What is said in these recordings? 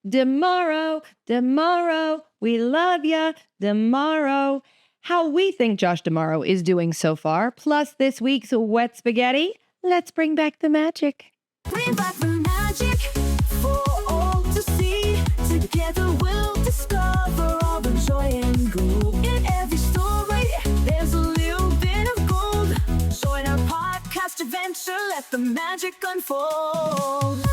Tomorrow, tomorrow, we love ya, tomorrow. How we think Josh Tomorrow is doing so far, plus this week's wet spaghetti. Let's bring back the magic. Bring back the magic for all to see. Together we'll discover all the joy and glow. In every story, there's a little bit of gold. Join our podcast adventure, let the magic unfold.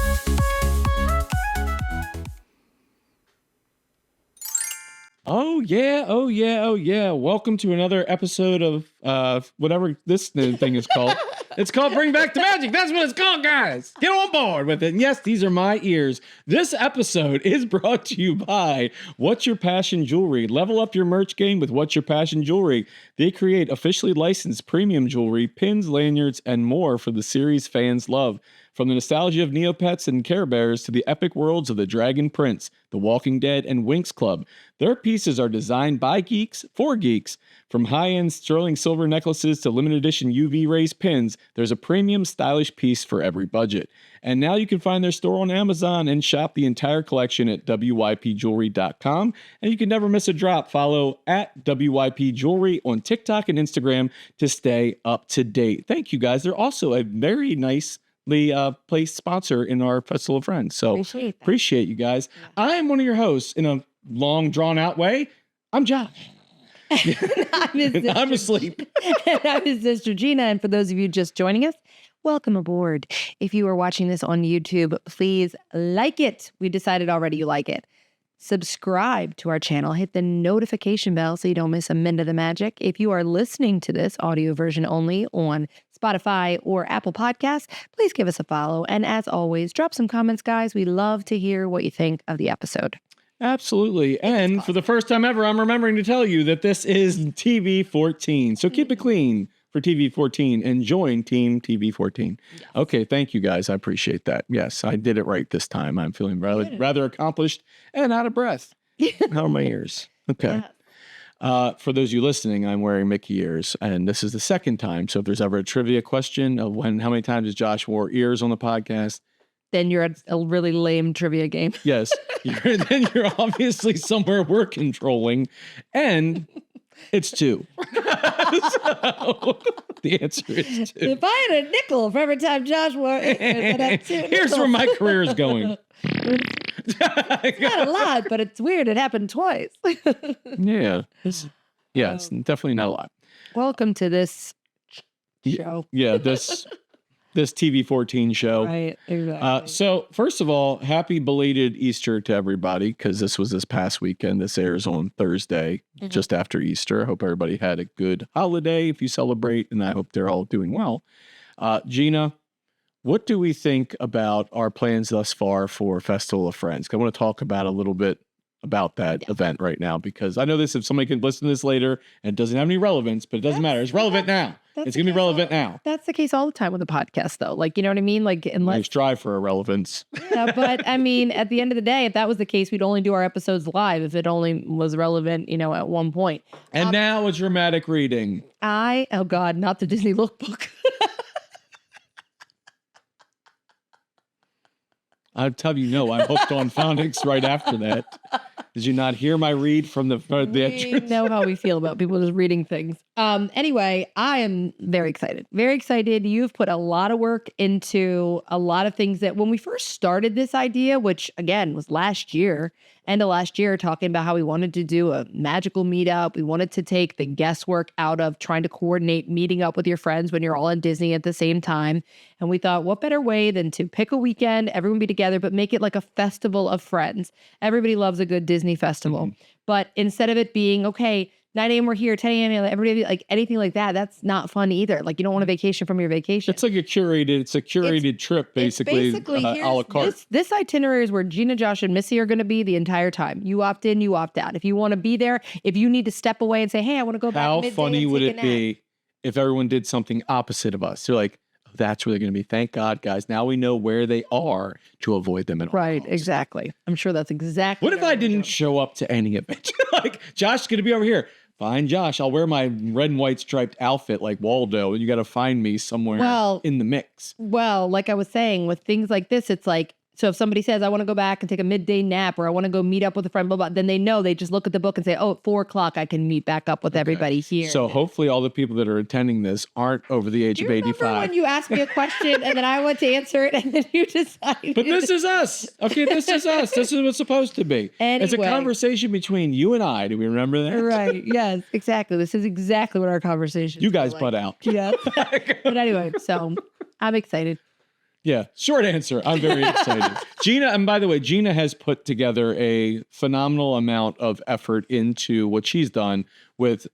Oh yeah, oh yeah, oh yeah. Welcome to another episode of whatever this thing is called. It's called Bring Back the Magic. That's what it's called, guys. Get on board with it. And yes, these are my ears. This episode is brought to you by What's Your Passion Jewelry. Level up your merch game with What's Your Passion Jewelry. They create officially licensed premium jewelry, pins, lanyards, and more for the series fans love. From the nostalgia of Neopets and Care Bears to the epic worlds of the Dragon Prince, The Walking Dead, and Winx Club, their pieces are designed by geeks for geeks. From high-end sterling silver necklaces to limited edition UV rays pins, there's a premium stylish piece for every budget. And now you can find their store on Amazon and shop the entire collection at wypjewelry.com. And you can never miss a drop. Follow at WYP Jewelry on TikTok and Instagram to stay up to date. Thank you, guys. They're also a very nice place sponsor in our Festival of Friends. So appreciate you guys. Yeah. I am one of your hosts in a long drawn out way. I'm Josh. I'm asleep. And I'm his sister Gina. And for those of you just joining us, welcome aboard. If you are watching this on YouTube, please like it. We decided already you like it. Subscribe to our channel. Hit the notification bell so you don't miss a minute of the magic. If you are listening to this audio version only on Spotify or Apple Podcasts, please give us a follow. And as always, drop some comments, guys. We love to hear what you think of the episode. Absolutely. And for the first time ever, I'm remembering to tell you that this is TV 14. So keep it clean for TV 14 and join Team TV 14. Yes. Okay, thank you guys. I appreciate that. Yes, I did it right this time. I'm feeling rather accomplished and out of breath. How are my ears? Okay. Yeah. For those of you listening, I'm wearing Mickey ears, and this is the second time. So if there's ever a trivia question of how many times has Josh wore ears on the podcast, then you're at a really lame trivia game. Yes. Then you're obviously somewhere we're controlling, and it's 2. So the answer is 2. If I had a nickel for every time Josh wore ears, I'd have 2 Here's where my career is going. It's not a lot, but it's weird. It happened twice. Yeah. It's definitely not a lot. Welcome to this show. Yeah, this TV 14 show. Right, exactly. So first of all, happy belated Easter to everybody, because this was this past weekend. This airs on Thursday, just after Easter. I hope everybody had a good holiday if you celebrate, and I hope they're all doing well. Gina, what do we think about our plans thus far for Festival of Friends? I want to talk about a little bit about that event right now, because I know this, if somebody can listen to this later and it doesn't have any relevance, but it doesn't matter. It's relevant now. It's going to be relevant now. That's the case all the time with the podcast, though. Like, you know what I mean? Like, unless... I strive for a relevance. Yeah, but I mean, at the end of the day, if that was the case, we'd only do our episodes live if it only was relevant, at one point. And now a dramatic reading. Oh God, not the Disney lookbook. I'll tell you, no, I'm hooked on phonics right after that. Did you not hear my read from the entrance? We know how we feel about people just reading things. Anyway, I am very excited. Very excited. You've put a lot of work into a lot of things that when we first started this idea, which again was end of last year, talking about how we wanted to do a magical meetup. We wanted to take the guesswork out of trying to coordinate meeting up with your friends when you're all in Disney at the same time. And we thought, what better way than to pick a weekend, everyone be together, but make it like a festival of friends. Everybody loves a good Disney festival. But instead of it being, okay, 9 a.m. we're here, 10 a.m. everybody, like anything like that, that's not fun either. Like, you don't want a vacation from your vacation. It's like a curated trip, basically a la carte. This itinerary is where Gina, Josh, and Missy are going to be the entire time. You opt in, you opt out. If you want to be there, if you need to step away and say, hey, I want to go back. How funny would it be if everyone did something opposite of us? They're like, that's where they're going to be. Thank God, guys. Now we know where they are to avoid them at all. Right, exactly. I'm sure that's exactly. What if I didn't show up to any of it? Like, Josh's going to be over here. Fine, Josh, I'll wear my red and white striped outfit like Waldo, and you got to find me somewhere in the mix. Well, like I was saying, with things like this, it's like, So if somebody says, I want to go back and take a midday nap, or I want to go meet up with a friend, blah, blah, then they know, they just look at the book and say, oh, at 4:00, I can meet back up with everybody here. So hopefully all the people that are attending this aren't over the age Do of you remember 85. when you asked me a question and then I went to answer it and then you decided? But this is us. Okay, this is us. This is what's supposed to be. It's a Anyway. conversation between you and I. Do we remember that? Right. Yes, exactly. This is exactly what our conversation. You guys butt out. Yes. But anyway, so I'm excited. Yeah, short answer. I'm very excited. Gina, and by the way, Gina has put together a phenomenal amount of effort into what she's done with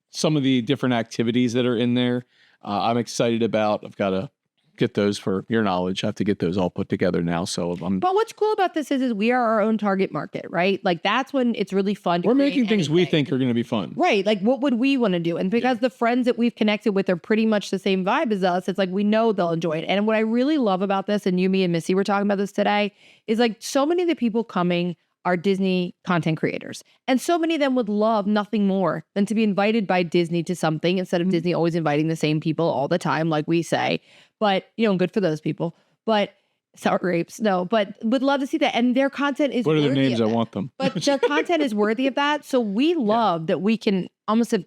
some of the different activities that are in there. I'm excited about. I've got to get those for your knowledge. I have to get those all put together now. So But what's cool about this is we are our own target market, right? Like that's when it's really fun. We're making things we think are going to be fun. Right. Like what would we want to do? And because the friends that we've connected with are pretty much the same vibe as us, it's like we know they'll enjoy it. And what I really love about this, and you, me, and Missy were talking about this today, is like so many of the people coming are Disney content creators. And so many of them would love nothing more than to be invited by Disney to something instead of Disney always inviting the same people all the time, like we say. But, good for those people. But sour grapes, no, but would love to see that. And their content is What are their worthy names? of I it. want them. But their content is worthy of that. So we love that we can almost have,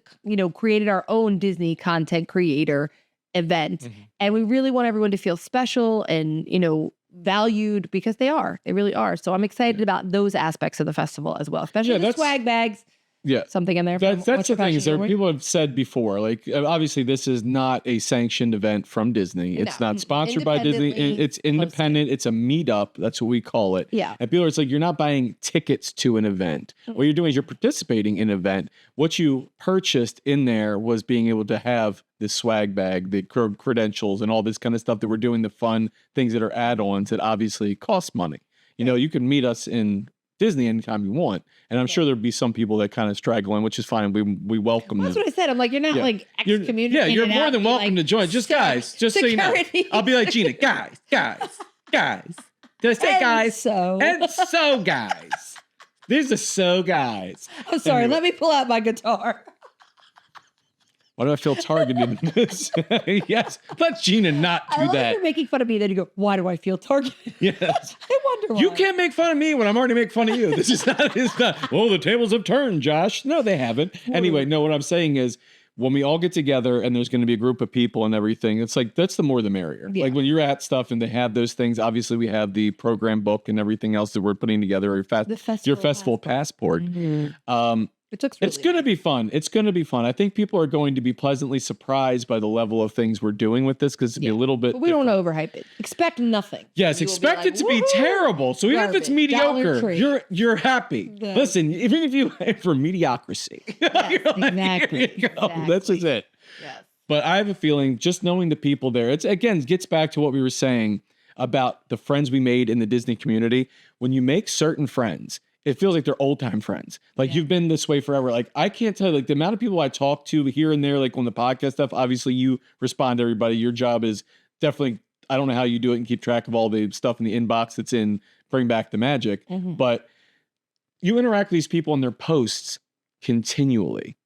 created our own Disney content creator event. And we really want everyone to feel special and, valued because they are. They really are. So I'm excited about those aspects of the festival as well, especially the swag bags. Yeah. Something in there. That's the thing is there people have said before, like obviously this is not a sanctioned event from Disney. It's not sponsored by Disney. It's independent. It's a meetup. That's what we call it. Yeah. And people are, it's like, you're not buying tickets to an event. What you're doing is you're participating in an event. What you purchased in there was being able to have the swag bag, the credentials and all this kind of stuff that we're doing, the fun things that are add-ons that obviously cost money. You can meet us in Disney anytime you want. And I'm sure there'd be some people that kind of straggle in, which is fine. We welcome them. That's what I said. I'm like, you're not like excommunicated. Yeah, you're more out than to, welcome to join. Just guys, just so you know. I'll be like, Gina, guys. Did I say guys? And so guys. These are so guys. I'm sorry. Let me pull out my guitar. Why do I feel targeted in this? Yes, let Gina not do that. You're making fun of me. Then you go, why do I feel targeted? Yes. I wonder why. You can't make fun of me when I'm already making fun of you. This is not, it's not, oh, the tables have turned, Josh. No, they haven't. Anyway, no, what I'm saying is when we all get together and there's going to be a group of people and everything, it's like, that's the more the merrier. Yeah. Like when you're at stuff and they have those things, obviously we have the program book and everything else that we're putting together, your festival passport. It's going to be fun. It's going to be fun. I think people are going to be pleasantly surprised by the level of things we're doing with this because it'll be a little bit. But we don't overhype it. Expect nothing. Yes, expect it to be terrible. So even if it's mediocre, you're happy. Yeah. Listen, even if you aim for mediocrity, Yes, you're like, exactly. here you go. Exactly. That's just it. Yes. But I have a feeling just knowing the people there, it's again gets back to what we were saying about the friends we made in the Disney community. When you make certain friends, it feels like they're old time friends. Like you've been this way forever. Like I can't tell you, like the amount of people I talk to here and there, like on the podcast stuff, obviously you respond to everybody. Your job is definitely, I don't know how you do it and keep track of all the stuff in the inbox that's in Bring Back the Magic, but you interact with these people in their posts continually,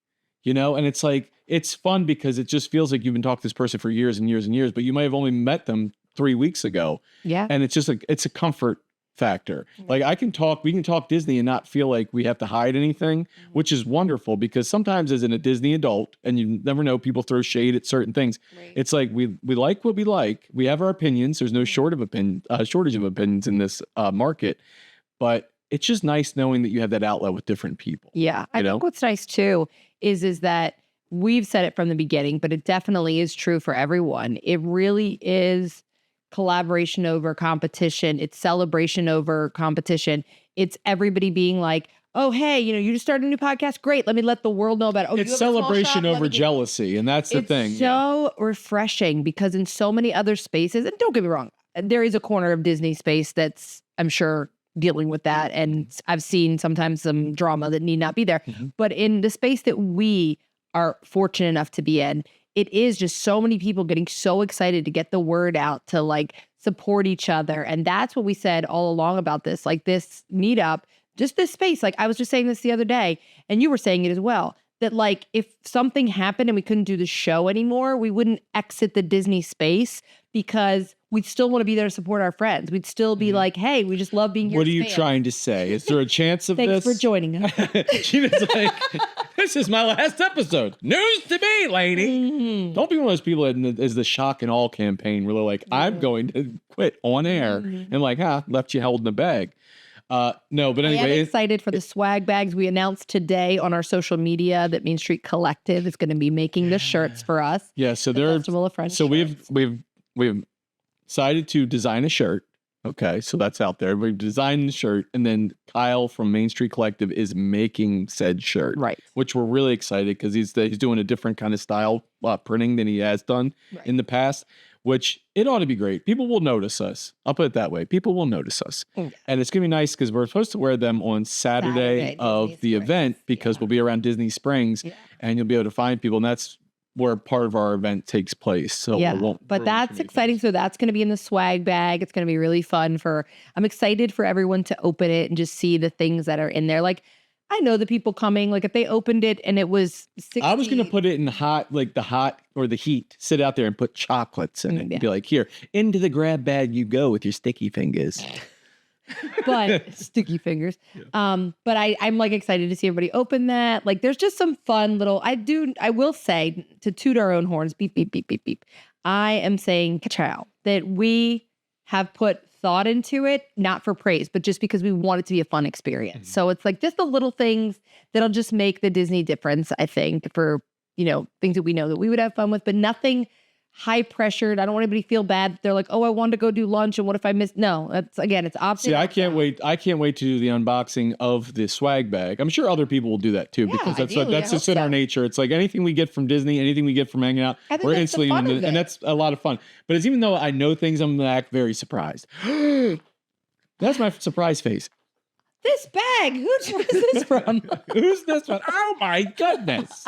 and it's like, it's fun because it just feels like you've been talking to this person for years and years and years, but you might have only met them 3 weeks ago. Yeah. And it's just like, it's a comfort factor. Like we can talk Disney and not feel like we have to hide anything, which is wonderful because sometimes as a Disney adult, and you never know, people throw shade at certain things. Right. It's like we like what we like. We have our opinions. There's no shortage of opinions in this market, but it's just nice knowing that you have that outlet with different people. Yeah. I think what's nice too is that we've said it from the beginning, but it definitely is true for everyone. It really is collaboration over competition. It's celebration over competition. It's everybody being like, oh, hey, you just started a new podcast. Great. Let me let the world know about it. Oh, it's celebration over jealousy. And that's the thing. It's so refreshing because in so many other spaces, and don't get me wrong, there is a corner of Disney space that's, I'm sure, dealing with that. And I've seen sometimes some drama that need not be there. But in the space that we are fortunate enough to be in, it is just so many people getting so excited to get the word out, to like support each other. And that's what we said all along about this, like this meetup, just this space. Like I was just saying this the other day, and you were saying it as well, that like if something happened and we couldn't do the show anymore, we wouldn't exit the Disney space because we'd still want to be there to support our friends. We'd still be like, hey, we just love being here. What are as you fans. trying to say? Is there a chance of Thanks this? for joining us. Gina's like, this is my last episode. News to me, lady. Mhm. Don't be one of those people that is the shock and all campaign where they're like, I'm going to quit on air. And like, left you holding the bag. No, but I am anyway. excited for the swag bags. We announced today on our social media that Main Street Collective is going to be making the shirts for us. Yeah, so The they're Festival of Friends so shirts. we've decided to design a shirt. Okay, so that's out there. We've designed the shirt, and then Kyle from Main Street Collective is making said shirt, Right. which we're really excited because he's doing a different kind of style printing than he has done Right. in the past. Which it ought to be great. People will notice us. I'll put it that way. People will notice us, and it's gonna be nice because we're supposed to wear them on Saturday of Disney the Springs. event because we'll be around Disney Springs, and you'll be able to find people, and that's where part of our event takes place. So Yeah, it won't but ruin that's too many exciting. things. So that's going to be in the swag bag. It's going to be really fun I'm excited for everyone to open it and just see the things that are in there. Like, I know the people coming, like if they opened it and it was 60, I was gonna put it in hot, like the hot or the heat. Sit out there and put chocolates in it. Yeah. And be like, here, into the grab bag you go with your sticky fingers. but sticky fingers. But I'm like excited to see everybody open that. Like there's just some fun little, I will say to toot our own horns, beep, beep, beep, beep, beep. I am saying ka-chow, that we have put thought into it, not for praise, but just because we want it to be a fun experience. So it's like just the little things that'll just make the Disney difference, I think, for, things that we know that we would have fun with, but nothing high pressured. I don't want anybody to feel bad. They're like, oh, I wanted to go do lunch. And what if I missed? No, it's optional. See, I can't wait. I can't wait to do the unboxing of the swag bag. I'm sure other people will do that too, because ideally, I that's just hope in our so. nature. It's like anything we get from Disney, anything we get from hanging out, I think we're that's the instantly fun into of it, and it. that's a lot of fun. But it's even though I know things, I'm gonna act very surprised. That's my surprise face. This bag, who's this from? Who's this one? Oh my goodness!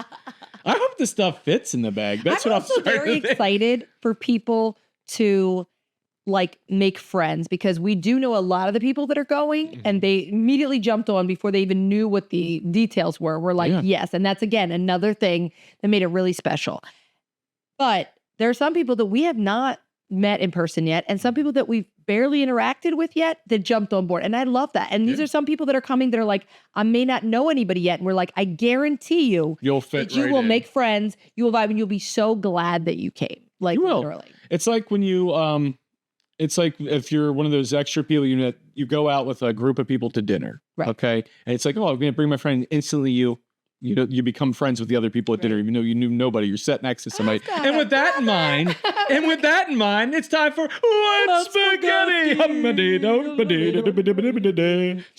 I hope the stuff fits in the bag. That's I'm what also I'm starting very to think. excited for people to like make friends, because we do know a lot of the people that are going and they immediately jumped on before they even knew what the details were. We're like, Yeah. yes. And that's again another thing that made it really special. But there are some people that we have not met in person yet, and some people that we've barely interacted with yet that jumped on board. And I love that. And these are some people that are coming that are like, I may not know anybody yet. And we're like, I guarantee you You'll fit. that you right will in. make friends, you will vibe, and you'll be so glad that you came. Like You will. literally. It's like when you it's like if you're one of those extra people, you go out with a group of people to dinner. Right. Okay. And it's like, oh, I'm gonna bring my friend. Instantly you become friends with the other people at dinner, even though you knew nobody. You're sat next to somebody. And with that in mind, it's time for What's Spaghetti?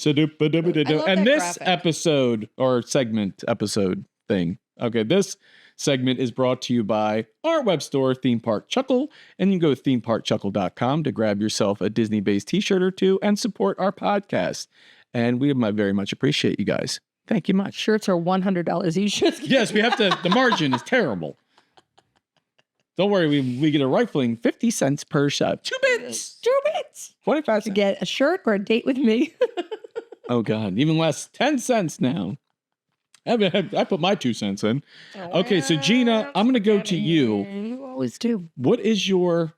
And this graphic. episode or segment episode thing. Okay, this segment is brought to you by our web store, Theme Park Chuckle. And you can go to themeparkchuckle.com to grab yourself a Disney-based t-shirt or two and support our podcast. And we might very much appreciate you guys. Thank you much. Shirts are $100 each. Yes, we have to. The margin is terrible. Don't worry, we get a rifling 50 cents per shot. 2 bits. 2 bits 25 to cents. get a shirt or a date with me. Oh, God. Even less. 10 cents now. I put my 2 cents in. Okay, so Gina, I'm going to go to you. You always do. What is your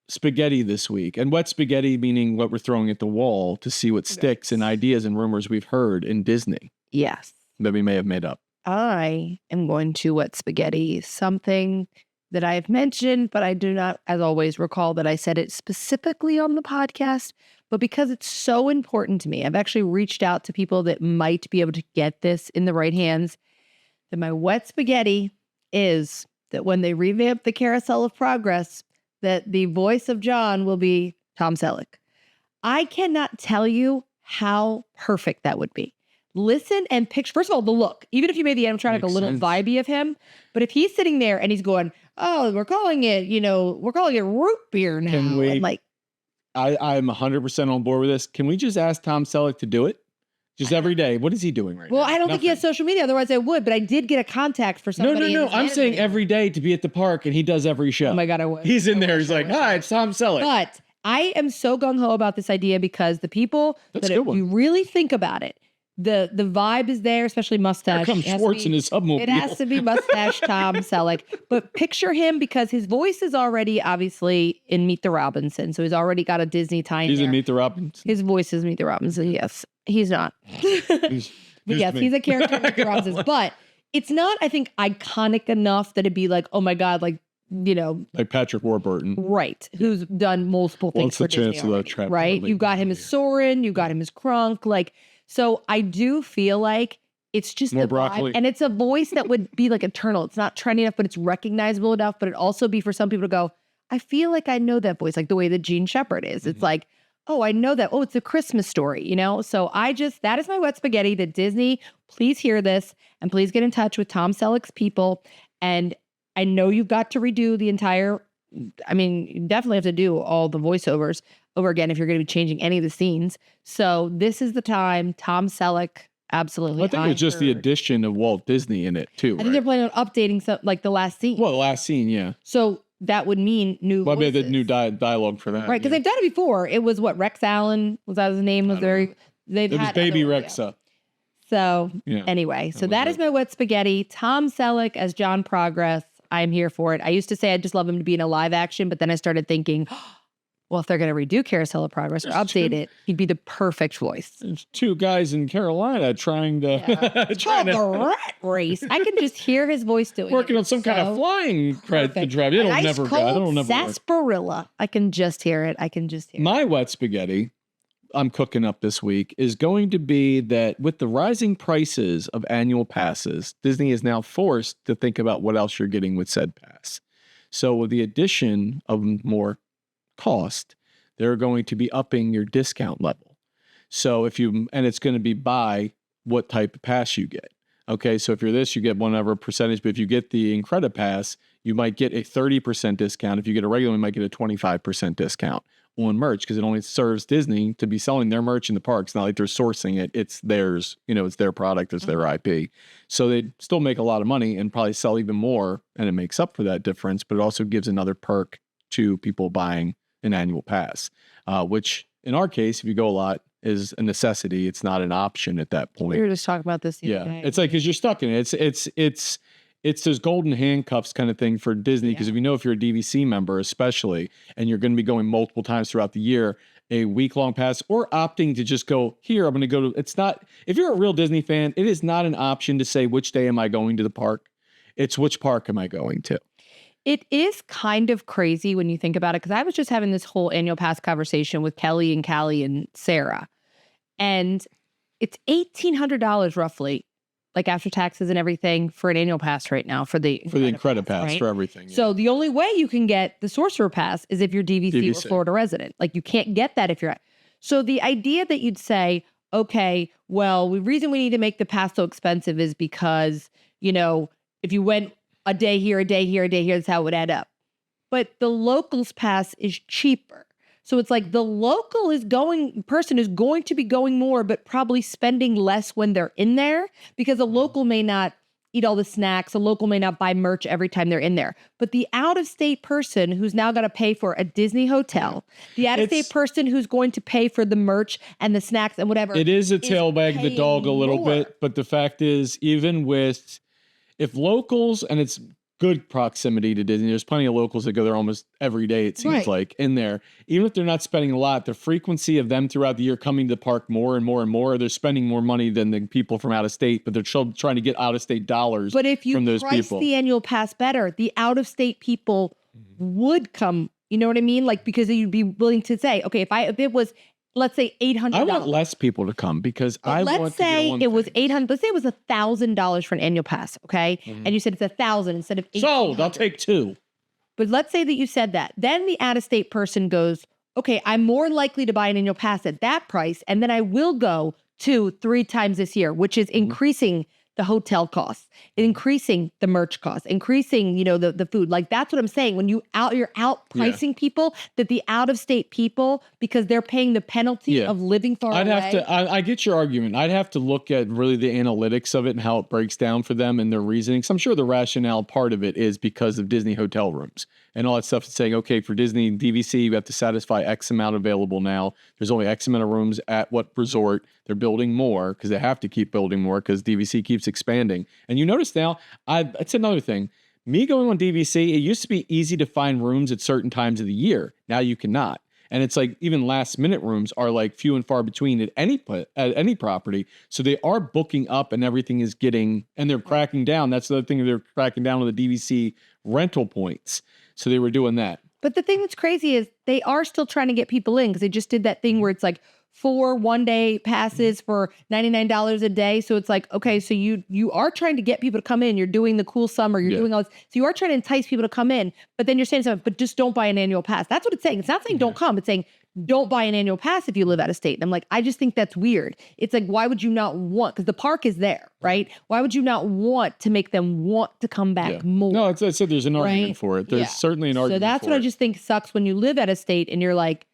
spaghetti this week? And wet spaghetti meaning what we're throwing at the wall to see what sticks and ideas and rumors we've heard in Disney Yes. that we may have made up. I am going to wet spaghetti, something that I have mentioned, but I do not, as always, recall that I said it specifically on the podcast. But because it's so important to me, I've actually reached out to people that might be able to get this in the right hands. That my wet spaghetti is that when they revamp the Carousel of Progress, that the voice of John will be Tom Selleck. I cannot tell you how perfect that would be. Listen and picture, first of all, the look. Even if you made the animatronic a Makes little sense. vibey of him, but if he's sitting there and he's going, oh, we're calling it root beer now. Can we- And like, I'm 100% on board with this. Can we just ask Tom Selleck to do it? Just every day. What is he doing right well, now? I don't think he has Nothing. social media. Otherwise I would, but I did get a contact for No, somebody. in his I'm saying management. every day to be at the park, and he does every show. Oh my God, I would. He's in I there. wish, He's I like, wish, I hi, wish. it's Tom Selleck. But I am so gung ho about this idea because the people That's that a good one. if you really think about it, the vibe is there, especially mustache. Here comes It has to Schwartz be- in his submobile. It has to be mustache Tom Selleck. But picture him because his voice is already obviously in Meet the Robinson. So he's already got a Disney tie in He's there. in Meet the Robinson. His voice is Meet the Robinson. Yes, he's not. But yes, he's a character in Meet the Robinsons. But it's not, I think, iconic enough that it'd be like, oh my God, like, you know, like Patrick Warburton. right, who's done multiple things What's for the chance Disney of that already, trap? right? You've got him as Soren, you've got him as Kronk, like, so I do feel like it's just More the vibe, broccoli. and it's a voice that would be like eternal. It's not trendy enough, but it's recognizable enough, but it also be for some people to go, I feel like I know that voice, like the way that Gene Shepherd is. It's like, oh, I know that. Oh, it's a Christmas Story, you know? So that is my wet spaghetti that Disney, please hear this and please get in touch with Tom Selleck's people. And I know you've got to redo the entire, I mean, you definitely have to do all the voiceovers over again if you're going to be changing any of the scenes. So this is the time, Tom Selleck, absolutely. I think it's just the addition of Walt Disney in it too. I think they're planning on updating some, like the last scene. Well, the last scene, yeah. So that would mean new Well, voices. maybe the new dialogue for that. Right, because yeah. they've done it before. It was what, Rex Allen, was that his name? Was very, they've It was had Baby other- Rexa. So Yeah. anyway, so was that it. is my wet spaghetti. Tom Selleck as John Progress. I'm here for it. I used to say I'd just love him to be in a live action, but then I started thinking, well, if they're going to redo Carousel of Progress or update it, he'd be the perfect voice. There's two guys in Carolina trying to It's called the rat race. I can just hear his voice doing working it. on some kind of So flying perfect. drive. It'll An never go. ice-cold It'll never work. sarsaparilla. I can just hear it. I can just hear it. My wet spaghetti I'm cooking up this week is going to be that with the rising prices of annual passes, Disney is now forced to think about what else you're getting with said pass. So with the addition of more cost, they're going to be upping your discount level. So and it's going to be by what type of pass you get. Okay, so if you're this, you get whatever percentage, but if you get the Incredipass, you might get a 30% discount. If you get a regular, you might get a 25% discount on merch because it only serves Disney to be selling their merch in the parks. Not like they're sourcing it. It's theirs, it's their product, it's their IP. So they still make a lot of money and probably sell even more, and it makes up for that difference, but it also gives another perk to people buying an annual pass, which in our case, if you go a lot, is a necessity. It's not an option at that point. We were just talking about this the other day. It's like, because you're stuck in it. It's those golden handcuffs kind of thing for Disney. Because if you're a DVC member, especially, and you're going to be going multiple times throughout the year, a week-long pass, or opting to just go, here, I'm going to go to, it's not, if you're a real Disney fan, it is not an option to say, which day am I going to the park? It's which park am I going to? It is kind of crazy when you think about it, because I was just having this whole annual pass conversation with Kelly and Callie and Sarah, and it's $1,800 roughly, like after taxes and everything, for an annual pass right now for the Incredipass, right? for everything. Yeah. So the only way you can get the Sorcerer Pass is if you're DVC or Florida resident. Like you can't get that if you're. So the idea that you'd say, okay, well, the reason we need to make the pass so expensive is because, if you went a day here, a day here, a day here, that's how it would add up. But the locals pass is cheaper. So it's like the local person is going to be going more, but probably spending less when they're in there, because a local may not eat all the snacks. A local may not buy merch every time they're in there. But the out-of-state person who's now got to pay for a Disney hotel, the out-of-state person who's going to pay for the merch and the snacks and whatever. It is a tail wag the dog a little more. bit, but the fact is, even with, if locals, and it's good proximity to Disney, there's plenty of locals that go there almost every day, it seems like, in there. Even if they're not spending a lot, the frequency of them throughout the year coming to the park more and more and more, they're spending more money than the people from out of state, but they're trying to get out of state dollars But if you from those price people. the annual pass better, the out-of-state people would come. You know what I mean? Like, because you'd be willing to say, okay, if it was, let's say $800. I want less people to come because I want Let's to get say one it was thing. $800. Let's say it was $1,000 for an annual pass. Okay, and you said it's $1,000 instead of $1,800. Sold. I'll take two. But let's say that you said that. Then the out-of-state person goes, okay, I'm more likely to buy an annual pass at that price, and then I will go 2-3 times this year, which is increasing the hotel costs, increasing the merch costs, increasing, the food. Like that's what I'm saying. When you're out pricing people, that the out of state people, because they're paying the penalty of living far I'd away. have to, I get your argument. I'd have to look at really the analytics of it and how it breaks down for them and their reasoning. So I'm sure the rationale part of it is because of Disney hotel rooms and all that stuff. It's saying, okay, for Disney and DVC, you have to satisfy X amount available now. There's only X amount of rooms at what resort. They're building more because they have to keep building more because DVC keeps expanding. And you notice now, it's another thing. Me going on DVC, it used to be easy to find rooms at certain times of the year. Now you cannot. And it's like even last minute rooms are like few and far between at any property. So they are booking up and everything is getting, and they're cracking down. That's the other thing, they're cracking down on the DVC rental points. So they were doing that. But the thing that's crazy is they are still trying to get people in because they just did that thing where it's like 4 one-day passes for $99 a day. So it's like, okay, so you are trying to get people to come in. You're doing the cool summer. You're doing all this. So you are trying to entice people to come in. But then you're saying something, but just don't buy an annual pass. That's what it's saying. It's not saying don't come. It's saying don't buy an annual pass if you live out of state. And I'm like, I just think that's weird. It's like, why would you not want, because the park is there, right? Why would you not want to make them want to come back more? No, I said there's an argument for it. There's certainly an argument. So that's what I just think sucks when you live out of state and you're like,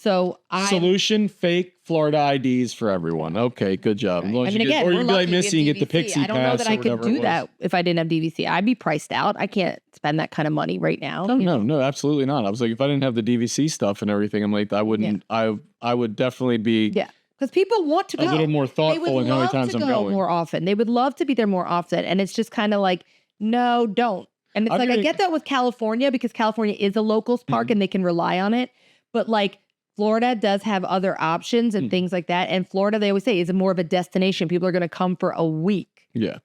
solution, fake Florida IDs for everyone. Okay, good job. Right. I mean, again, or we're you'd be like lucky Missy and get get the Pixie I don't know Pass that or I could whatever do it that if I didn't have DVC. I'd be priced out. I can't spend that kind of money right now. No, absolutely not. I was like, if I didn't have the DVC stuff and everything, I'm like, I wouldn't. I would definitely be. Yeah, because people want to go a little more thoughtful in how many times I'm going. More often. They would love to be there more often, and it's just kind of like, no, don't. And it's I get that with California because California is a locals park and they can rely on it, but like. Florida does have other options and things like that. And Florida, they always say, is more of a destination. People are going to come for a week. Yeah.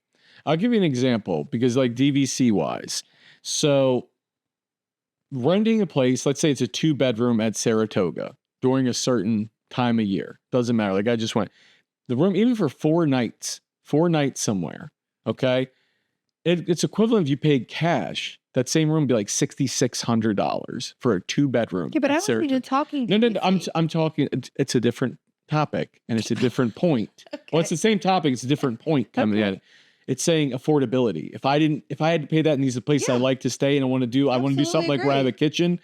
I'll give you an example because like DVC wise. So renting a place, let's say it's a 2-bedroom at Saratoga during a certain time of year. Doesn't matter. Like I just went. The room, even for 4 nights somewhere, okay? It's equivalent if you paid cash. That same room would be like $6,600 for a 2-bedroom. Yeah, but I wasn't even talking. No. I'm talking. It's a different topic and it's a different point. Okay. Well, it's the same topic. It's a different point coming at it. It's saying affordability. If I had to pay that and these are places I like to stay and I want to do something like where I have a kitchen.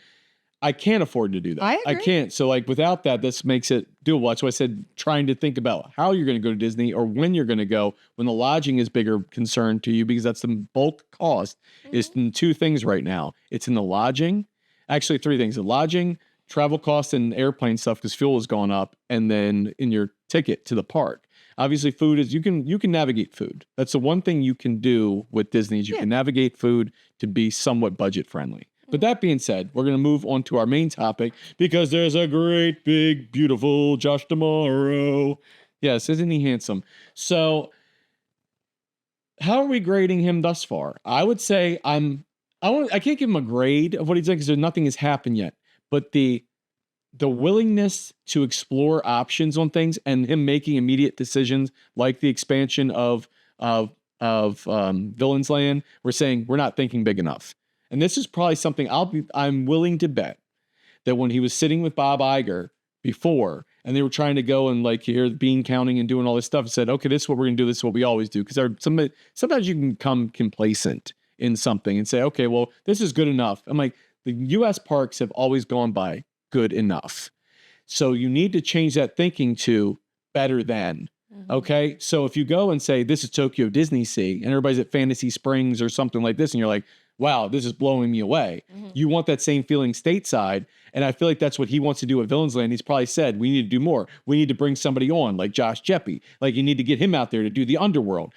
I can't afford to do that. I can't. So like without that, this makes it doable. That's why I said trying to think about how you're going to go to Disney or when you're going to go when the lodging is bigger concern to you because that's the bulk cost is in 2 things right now. It's in the lodging, actually 3 things: the lodging, travel costs, and airplane stuff because fuel has gone up, and then in your ticket to the park. Obviously, food is you can navigate food. That's the one thing you can do with Disney is you can navigate food to be somewhat budget friendly. But that being said, we're going to move on to our main topic because there's a great, big, beautiful Josh Tomorrow. Yes, isn't he handsome? So how are we grading him thus far? I would say I can't give him a grade of what he's like because nothing has happened yet. But the willingness to explore options on things and him making immediate decisions like the expansion of Villain's Land, we're saying we're not thinking big enough. And this is probably something I'm willing to bet that when he was sitting with Bob Iger before, and they were trying to go and like you hear the bean counting and doing all this stuff, and said, okay, this is what we're going to do. This is what we always do. Because sometimes you can become complacent in something and say, okay, well, this is good enough. I'm like, the U.S. parks have always gone by good enough. So you need to change that thinking to better than. Okay. So if you go and say, this is Tokyo Disney Sea, and everybody's at Fantasy Springs or something like this, and you're like, wow, this is blowing me away. You want that same feeling stateside. And I feel like that's what he wants to do at Villains Land. He's probably said, we need to do more. We need to bring somebody on like Josh Jeppy. Like you need to get him out there to do the underworld.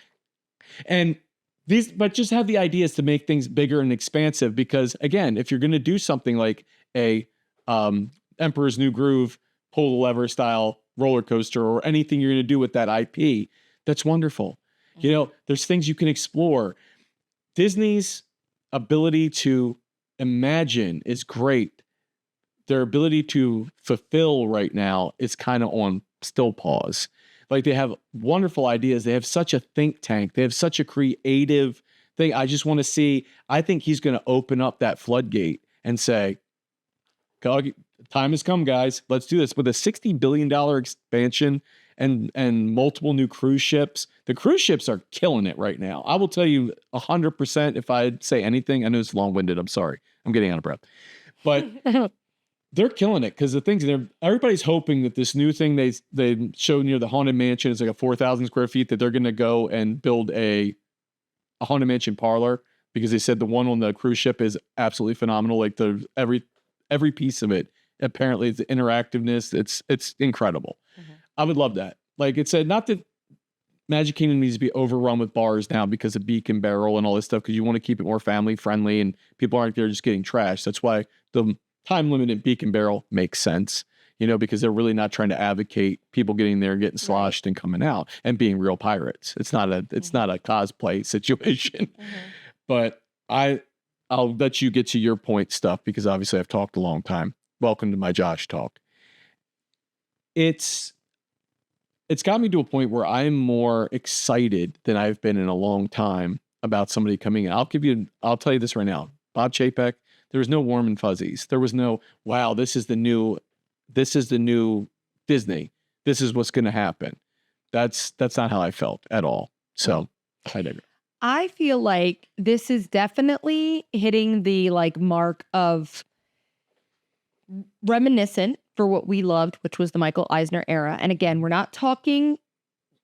But just have the ideas to make things bigger and expansive. Because again, if you're going to do something like a Emperor's New Groove, pull the lever style roller coaster or anything you're going to do with that IP, that's wonderful. You know, there's things you can explore. Disney's ability to imagine is great. Their ability to fulfill right now is kind of on still pause. Like they have wonderful ideas. They have such a think tank. They have such a creative thing. I just want to see, I think he's going to open up that floodgate and say, time has come, guys. Let's do this. With a $60 billion expansion and multiple new cruise ships. The cruise ships are killing it right now. I will tell you 100% if I say anything. I know it's long-winded. I'm sorry. I'm getting out of breath. But they're killing it because the things everybody's hoping that this new thing they showed near the Haunted Mansion is like a 4,000 square feet, that they're going to go and build a Haunted Mansion parlor, because they said the one on the cruise ship is absolutely phenomenal. Like every piece of it, apparently the interactiveness, it's incredible. Mm-hmm. I would love that. Like it said, not that Magic Kingdom needs to be overrun with bars now because of Beak and Barrel and all this stuff, because you want to keep it more family friendly and people aren't there just getting trashed. That's why the time limit in Beak and Barrel makes sense, because they're really not trying to advocate people getting there and getting sloshed and coming out and being real pirates. It's not a cosplay situation. Mm-hmm. But I'll let you get to your point stuff, because obviously I've talked a long time. Welcome to my Josh talk. It's got me to a point where I'm more excited than I've been in a long time about somebody coming in. I'll tell you this right now. Bob Chapek, there was no warm and fuzzies. There was no, wow, this is the new Disney. This is what's going to happen. That's not how I felt at all. So I digress. I feel like this is definitely hitting the mark of reminiscent for what we loved, which was the Michael Eisner era. And again, we're not talking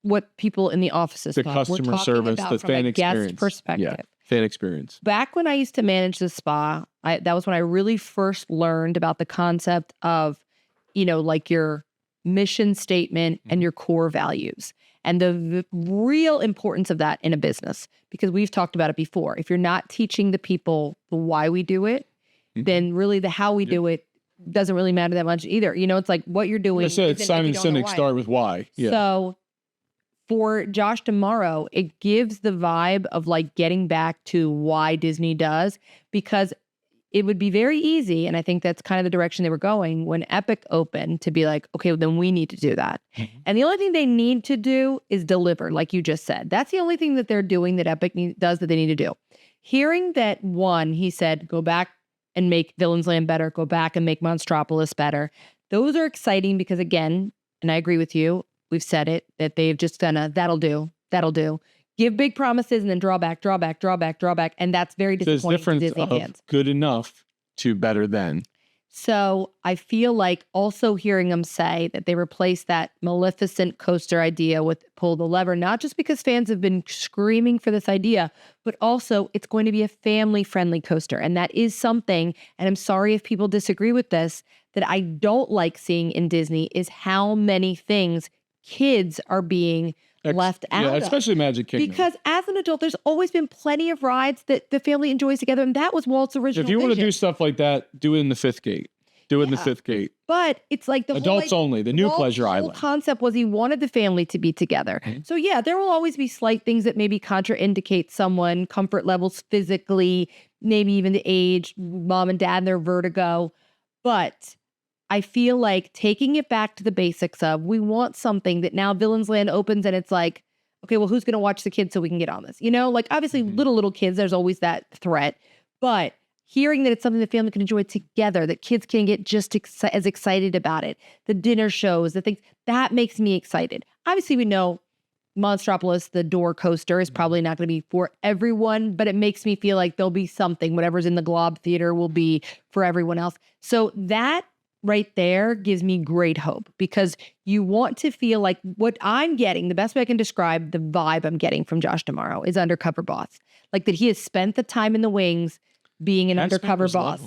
what people in the offices the thought. Customer service, the fan experience, guest perspective. Yeah, fan experience. Back when I used to manage the spa, that was when I really first learned about the concept of, your mission statement and your core values, and the real importance of that in a business, because we've talked about it before. If you're not teaching the people the why we do it, then really the how we do it doesn't really matter that much either. It's like what you're doing. So it's Simon Sinek, start with why. Yeah. So for Josh Tomorrow, it gives the vibe of getting back to why Disney does, because it would be very easy, and I think that's kind of the direction they were going when Epic opened, to be like, okay, well, then we need to do that. Mm-hmm. And the only thing they need to do is deliver, like you just said. That's the only thing that they're doing that Epic does that they need to do. Hearing that he said, go back and make Villains Land better, go back and make Monstropolis better. Those are exciting because, again, and I agree with you, we've said it, that they've just done that'll do. Give big promises and then draw back. And that's very disappointing to Disney fans. Good enough to better than. So I feel like also hearing them say that they replaced that Maleficent coaster idea with Pull the Lever, not just because fans have been screaming for this idea, but also it's going to be a family-friendly coaster. And that is something, and I'm sorry if people disagree with this, that I don't like seeing in Disney is how many things kids are being left out of. Especially Magic Kingdom. Because as an adult, there's always been plenty of rides that the family enjoys together, and that was Walt's original If you want to vision. do stuff like that, do it in the fifth gate. Do it in the fifth gate. But it's like the adults whole, only, the new Walt's Pleasure whole Island. concept was he wanted the family to be together. Mm-hmm. So yeah, there will always be slight things that maybe contraindicate someone, comfort levels physically, maybe even the age, mom and dad and their vertigo. But I feel like taking it back to the basics of, we want something that now Villains Land opens and it's like, okay, well, who's going to watch the kids so we can get on this? Obviously little kids, there's always that threat, but hearing that it's something the family can enjoy together, that kids can get just as excited about it, the dinner shows, the things, that makes me excited. Obviously, we know Monstropolis, the door coaster, is probably not going to be for everyone, but it makes me feel like there'll be something, whatever's in the Glob Theater will be for everyone else. So that right there gives me great hope, because you want to feel like what I'm getting, the best way I can describe the vibe I'm getting from Josh Tomorrow is Undercover Boss. Like that he has spent the time in the wings being an undercover boss,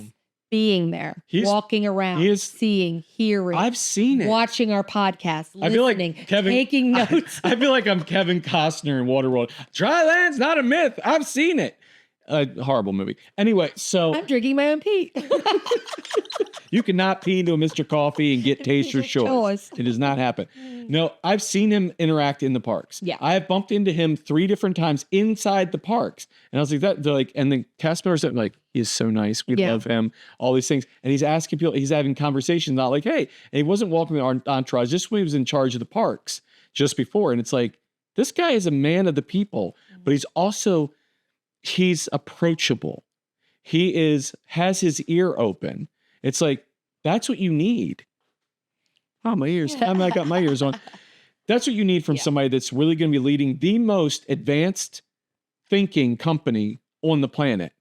being there, walking around, seeing, hearing. I've seen it. Watching our podcast, listening, I feel like taking notes. I feel like I'm Kevin Costner in Waterworld. Dryland's not a myth. I've seen it. Horrible movie. Anyway, so I'm drinking my own pee. You cannot pee into a Mr. Coffee and get Taster's Choice. It does not happen. No, I've seen him interact in the parks. Yeah. I have bumped into him 3 different times inside the parks. And I was like, they're like, and the cast members are like, he is so nice. We love him. All these things. And he's asking people, he's having conversations, not like, hey, and he wasn't walking the entourage just when he was in charge of the parks just before. And it's like, this guy is a man of the people, but he's approachable. He has his ear open. It's like, that's what you need. Oh, my ears. I got my ears on. That's what you need from Yeah. somebody that's really going to be leading the most advanced thinking company on the planet.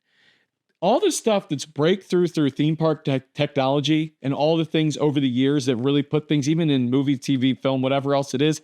All the stuff that's breakthrough through theme park technology and all the things over the years that really put things, even in movie, TV, film, whatever else it is.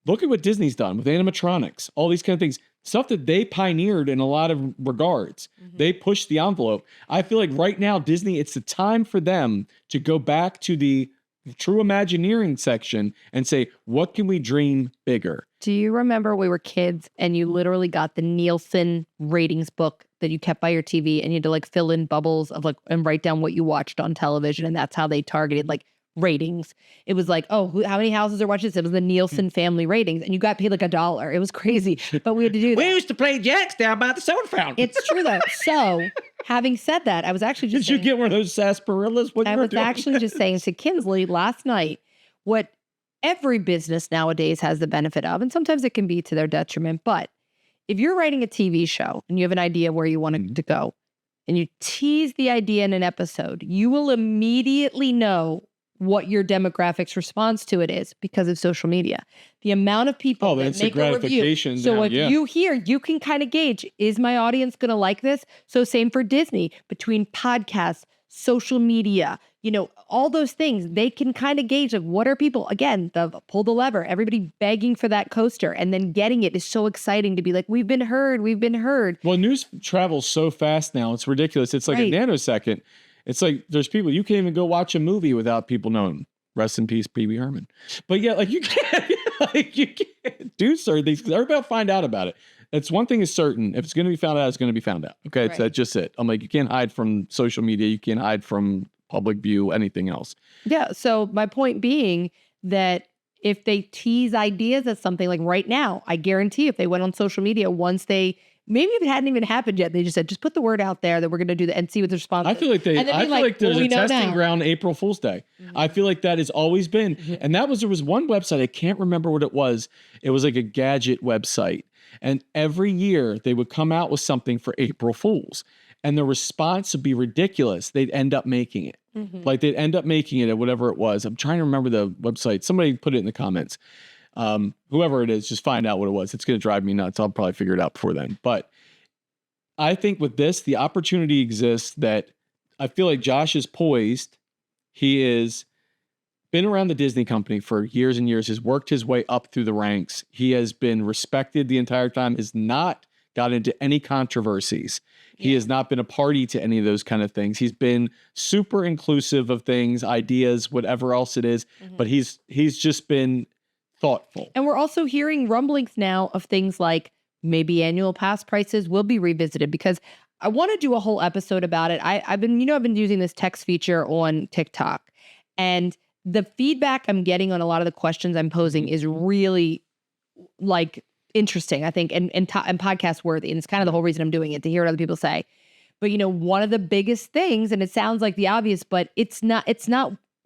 Look at what Disney's done with animatronics, all these kind of things, stuff that they pioneered in a lot of regards. They pushed the envelope. I feel like right now, Disney, it's the time for them to go back to the true Imagineering section and say, what can we dream bigger? Do you remember we were kids and you literally got the Nielsen ratings book that you kept by your TV and you had to like fill in bubbles of like and write down what you watched on television, and that's how they targeted like ratings. It was like, oh, how many houses are watching this? It was the Nielsen family ratings, and you got paid like $1. It was crazy, but we had to do that. We used to play jacks down by the soda fountain. It's true though. So, having said that, I was actually just Did you saying, get one of those sarsaparillas? What I you were was doing? actually just saying to Kinsley last night what every business nowadays has the benefit of, and sometimes it can be to their detriment, but if you're writing a TV show and you have an idea where you want it to go and you tease the idea in an episode, you will immediately know what your demographics response to it is because of social media. The amount of people the that instant make a review. gratification So now, if yeah. you hear, you can kind of gauge, is my audience going to like this? So same for Disney, between podcasts, social media, all those things, they can kind of gauge like what are people, again, pull the lever, everybody begging for that coaster and then getting it is so exciting to be like, we've been heard. Well, news travels so fast now. It's ridiculous. It's like Right. a nanosecond. It's like there's people, you can't even go watch a movie without people knowing. Rest in peace, Pee-wee Herman. But yeah, like you can't do certain things because everybody will find out about it. It's one thing is certain. If it's going to be found out, it's going to be found out. Okay. Right. That's just it. I'm like, you can't hide from social media. You can't hide from public view, anything else. Yeah. So my point being that if they tease ideas as something like right now, I guarantee if they went on social media once maybe if it hadn't even happened yet, they just said, just put the word out there that we're going to do that and see what the response I is. feel like And then I be feel like, like there's well, we a know testing now. ground April Fool's Day. I feel like that has always been. And there was one website, I can't remember what it was. It was like a gadget website. And every year they would come out with something for April Fools. And the response would be ridiculous. They'd end up making it. Like they'd end up making it at whatever it was. I'm trying to remember the website. Somebody put it in the comments. Whoever it is, just find out what it was. It's going to drive me nuts. I'll probably figure it out before then. But I think with this, the opportunity exists that I feel like Josh is poised. He is been around the Disney company for years and years, has worked his way up through the ranks. He has been respected the entire time, has not got into any controversies. He has not been a party to any of those kind of things. He's been super inclusive of things, ideas, whatever else it is, but he's just been thoughtful. And we're also hearing rumblings now of things like maybe annual pass prices will be revisited, because I want to do a whole episode about it. I've been using this text feature on TikTok, and the feedback I'm getting on a lot of the questions I'm posing is really like interesting, I think, and podcast worthy. And it's kind of the whole reason I'm doing it, to hear what other people say. But one of the biggest things, and it sounds like the obvious, but it's not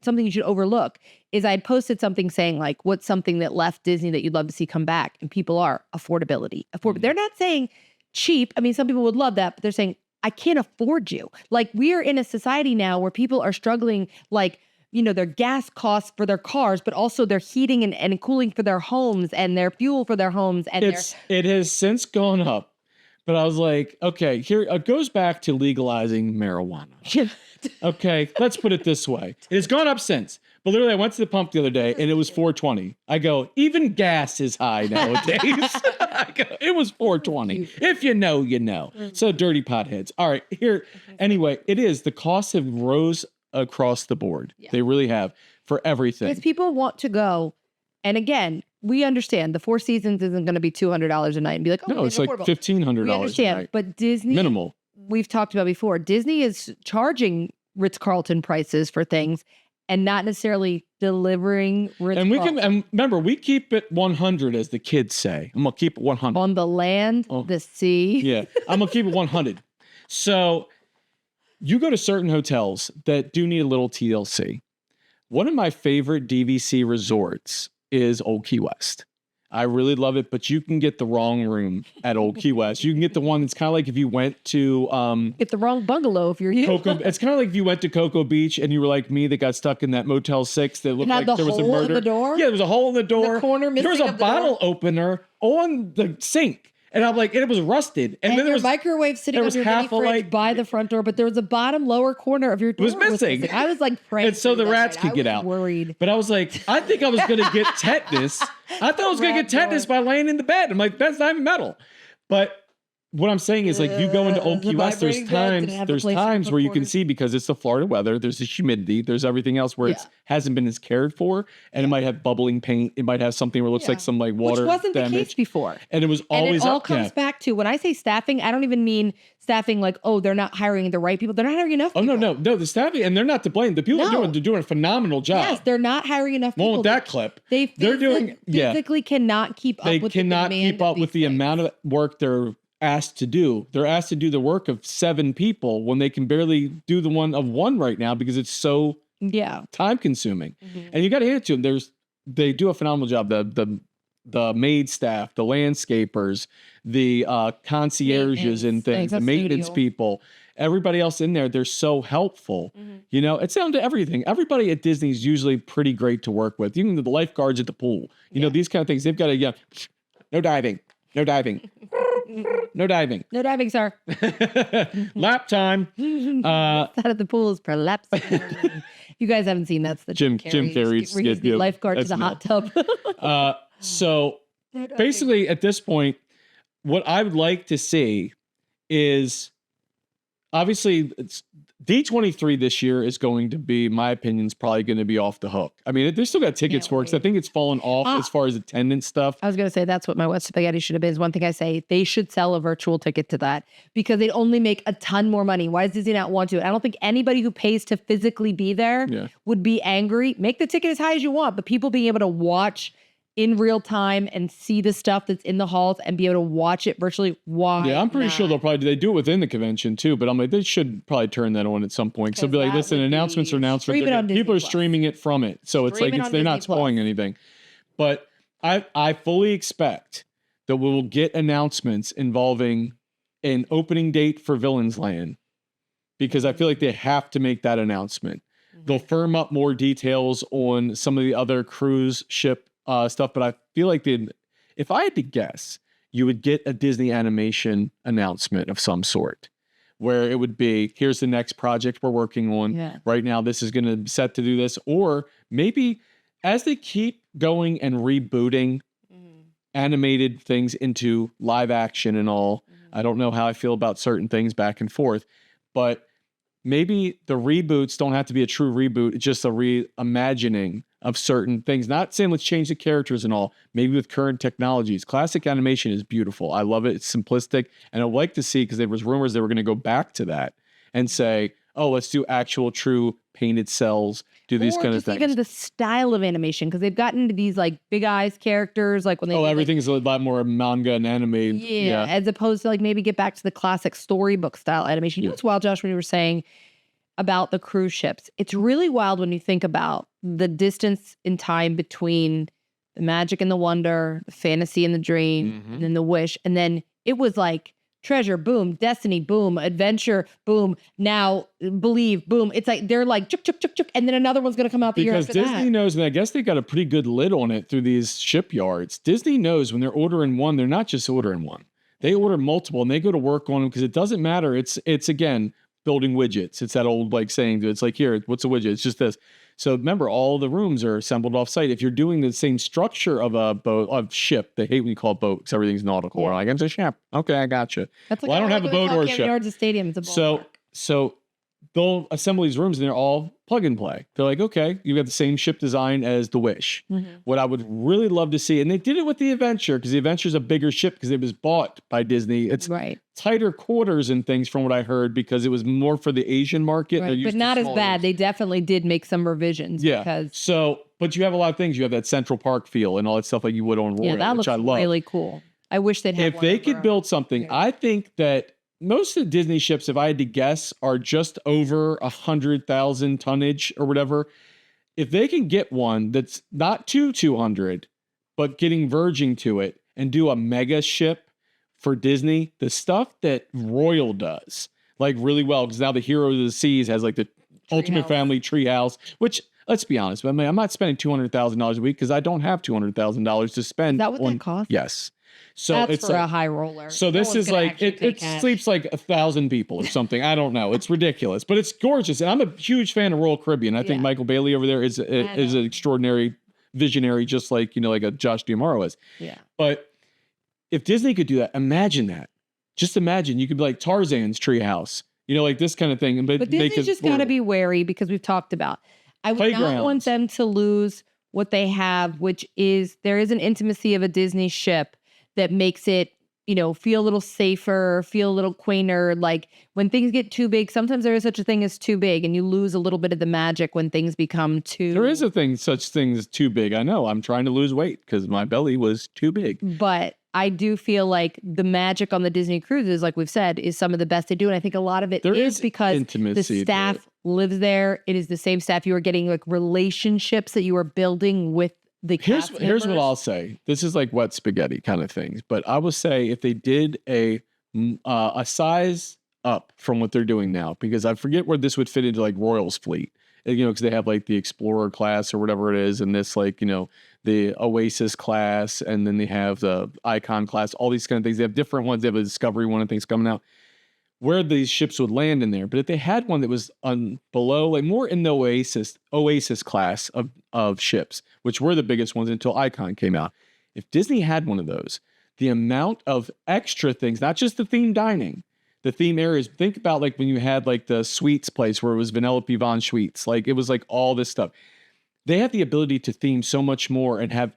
something you should overlook, is I had posted something saying like, what's something that left Disney that you'd love to see come back? And people are affordability. They're not saying cheap. I mean, some people would love that, but they're saying, I can't afford you. Like, we are in a society now where people are struggling, like, their gas costs for their cars, but also their heating and cooling for their homes and their fuel for their homes. And It has since gone up, but I was like, okay, here it goes back to legalizing marijuana. Okay, let's put it this way. It has gone up since. But literally, I went to the pump the other day and it was $4.20. I go, even gas is high nowadays. I go, it was $4.20. If you know, you know. So dirty potheads. All right, here. Anyway, it is. The costs have rose across the board. Yeah. They really have, for everything. Because people want to go. And again, we understand the Four Seasons isn't going to be $200 a night and be like, oh, no, it's like $1,500 we understand, a night. But Disney, minimal. We've talked about before, Disney is charging Ritz-Carlton prices for things and not necessarily delivering Ritz-Carlton. And remember, we keep it 100, as the kids say. I'm going to keep it 100. On the land, the sea. Yeah, I'm going to keep it 100. So you go to certain hotels that do need a little TLC. One of my favorite DVC resorts is Old Key West. I really love it, but you can get the wrong room at Old Key West. You can get the one that's kind of like if you went to Get the wrong bungalow if you're you. Cocoa. It's kind of like if you went to Cocoa Beach and you were like me that got stuck in that Motel 6 that looked had like the there was a hole in murder. the door? Yeah, there was a hole in the door. corner there was missing a of the bottle door? opener on the sink. And I'm like, and it was rusted. And then your there was microwave sitting there on was your mini half a fridge light- by the front door, but there was a bottom lower corner of your door was missing. I was like praying. And so for the you that rats night. could I get was out. Worried. But I was like, I think I was going to get tetanus. I thought I was going to Rat get tetanus door. by laying in the bed. I'm like, that's not even metal. But what I'm saying is, like, you go into Old The Key West, there's vibrating bed didn't have a there's place to times put where you can quarters. see, because it's the Florida weather, there's the humidity, there's everything else where it Yeah. hasn't been as cared for, and it might have bubbling paint, it might have something where it looks like some like water Which wasn't damage. the case before. And it was And always it all up. comes Yeah. back to when I say staffing, I don't even mean staffing like, oh, they're not hiring the right people. They're not hiring enough Oh people. no, the staffing, and they're not to blame. The people No. they're doing a phenomenal job. Yes, they're not hiring enough people. Well, with that clip, They they're doing physically cannot keep up they with cannot the demand keep up of with these the things. amount of work they're asked to do. They're asked to do the work of 7 people when they can barely do the one of 1 right now because it's so Yeah. time consuming. Mhm. And you got to hand it to them. They do a phenomenal job. The maid staff, the landscapers, the concierges and Maintenance. things, Thanks, the that's maintenance studio. people, everybody else in there, they're so helpful. You know, it's down to everything. Everybody at Disney is usually pretty great to work with. Even the lifeguards at the pool, you know, these kind of things, they've got to, no diving, no diving, no diving. No diving, sir. Lap time. Out of the pool is prolapse. You guys haven't seen that's the Jim Carrey's where he's the yeah, lifeguard to that's the hot tub. So basically at this point, what I would like to see is obviously it's D23 this year is going to be, my opinion, is probably going to be off the hook. I mean, they still got tickets Can't for it 'cause I wait. think it's fallen off as far as attendance stuff. I was going to say that's what my West Spaghetti should have been. Is one thing I say they should sell a virtual ticket to that because they'd only make a ton more money. Why does Disney not want to? I don't think anybody who pays to physically be there Yeah. would be angry. Make the ticket as high as you want, but people being able to watch in real time and see the stuff that's in the halls and be able to watch it virtually. Why? Yeah, I'm pretty sure not? they do it within the convention too, but I'm like, they should probably turn that on at some point. So Because be like, that listen, would announcements be- are announcements. stream it on Disney People are Plus. streaming it from it. So it's Stream like, it on they're not Disney Plus. spoiling anything. But I fully expect that we will get announcements involving an opening date for Villains Land because I feel like they have to make that announcement. They'll firm up more details on some of the other cruise ship stuff, but I feel like if I had to guess, you would get a Disney animation announcement of some sort where it would be, here's the next project we're working on. Yeah. Right now, this is going to set to do this. Or maybe as they keep going and rebooting animated things into live action and all, I don't know how I feel about certain things back and forth, but maybe the reboots don't have to be a true reboot. It's just a reimagining of certain things. Not saying let's change the characters and all, maybe with current technologies. Classic animation is beautiful. I love it. It's simplistic. And I'd like to see, because there was rumors they were going to go back to that and say, oh, let's do actual true painted cells, do these Or kind of just things. even the style of animation because they've gotten into these like big eyes characters, like when they Oh, did, like, everything's a lot more manga and anime. Yeah, as opposed to like maybe get back to the classic storybook style animation. You know what's wild, Josh, when you were saying about the cruise ships? It's really wild when you think about the distance in time between the magic and the wonder, the fantasy and the dream, Mhm. and then the wish. And then it was like treasure, boom, destiny, boom, adventure, boom, now believe, boom. It's like they're like chuk, chuk, chuk, chuk, and then another one's gonna come out the year Because after Disney that. knows, and I guess they got a pretty good lid on it through these shipyards. Disney knows when they're ordering one, they're not just ordering one. They order multiple and they go to work on them because it doesn't matter. It's again, building widgets. It's that old like saying, it's like, here, what's a widget? It's just this. So remember, all the rooms are assembled off site. If you're doing the same structure of a boat, of ship, they hate when you call it boat because everything's nautical. Yeah. Like, it's a ship. Okay, I gotcha. That's like Well, I don't have a what we boat call or a Camden ship. Yards, a stadium. It's a ballpark. So they'll assemble these rooms and they're all plug and play. They're like, okay, you got the same ship design as the Wish. What I would really love to see, and they did it with the Adventure because the Adventure's a bigger ship because it was bought by Disney. It's right. tighter quarters and things from what I heard because it was more for the Asian market. They're Right, used but to not as smaller bad. rooms. They definitely did make some revisions. Yeah. Because So, but you have a lot of things. You have that Central Park feel and all that stuff like you would on Royal, yeah, that which looks I love. really cool. I wish they'd have If one they of could our build own. something, Yeah. I think that most of the Disney ships, if I had to guess, are just over 100,000 tonnage or whatever. If they can get one that's not 200, but getting Virgin to it and do a mega ship for Disney, the stuff that Royal does like really well, because now the Hero of the Seas has like the Ultimate Treehouse. Family Treehouse, which let's be honest, I mean, I'm not spending $200,000 a week because I don't have $200,000 to spend. Is that what that costs? Yes. So That's it's for like, a high roller. so No this one's is gonna like actually pay it cash. sleeps like 1,000 people or something. I don't know. It's ridiculous, but it's gorgeous, and I'm a huge fan of Royal Caribbean. I think Yeah. Michael Bailey over there is an extraordinary visionary, just like like a Josh D'Amaro is. Yeah. But if Disney could do that, imagine that. Just imagine you could be like Tarzan's treehouse, like this kind of thing. But Disney's just got to be wary because we've talked about. I would not want Playgrounds. them to lose what they have, which is there is an intimacy of a Disney ship that makes it, feel a little safer, feel a little quainter. Like when things get too big, sometimes there is such a thing as too big, and you lose a little bit of the magic when things become too. There is such thing as too big. I know. I'm trying to lose weight because my belly was too big. But I do feel like the magic on the Disney cruises, like we've said, is some of the best they do. And I think a lot of it There is is because intimacy the to staff it. lives there. It is the same staff. You are getting like relationships that you are building with the Here's cast what members. I'll say. This is like wet spaghetti kind of things, but I will say if they did a size up from what they're doing now, because I forget where this would fit into like Royal's fleet, because they have like the Explorer class or whatever it is, and this like the Oasis class, and then they have the Icon class, all these kind of things. They have different ones. They have a Discovery one and things coming out. Where these ships would land in there, but if they had one that was below, like more in the Oasis class of ships, which were the biggest ones until Icon came out. If Disney had one of those, the amount of extra things, not just the theme dining, the theme areas. Think about like when you had like the sweets place where it was Vanellope Von Sweets, like it was like all this stuff. They have the ability to theme so much more and have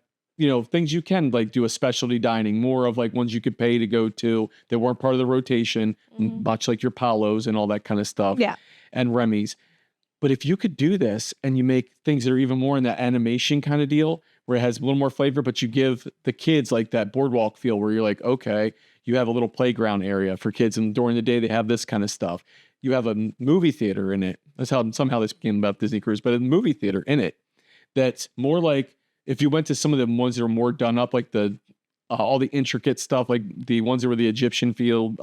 things you can like do a specialty dining, more of like ones you could pay to go to that weren't part of the rotation, much like your Palos and all that kind of stuff. Yeah. And Remy's. But if you could do this and you make things that are even more in that animation kind of deal where it has a little more flavor, but you give the kids like that boardwalk feel where you're like, okay, you have a little playground area for kids. And during the day, they have this kind of stuff. You have a movie theater in it. That's how somehow this became about Disney Cruise, but a movie theater in it that's more like, if you went to some of the ones that are more done up, like the all the intricate stuff, like the ones that were the Egyptian field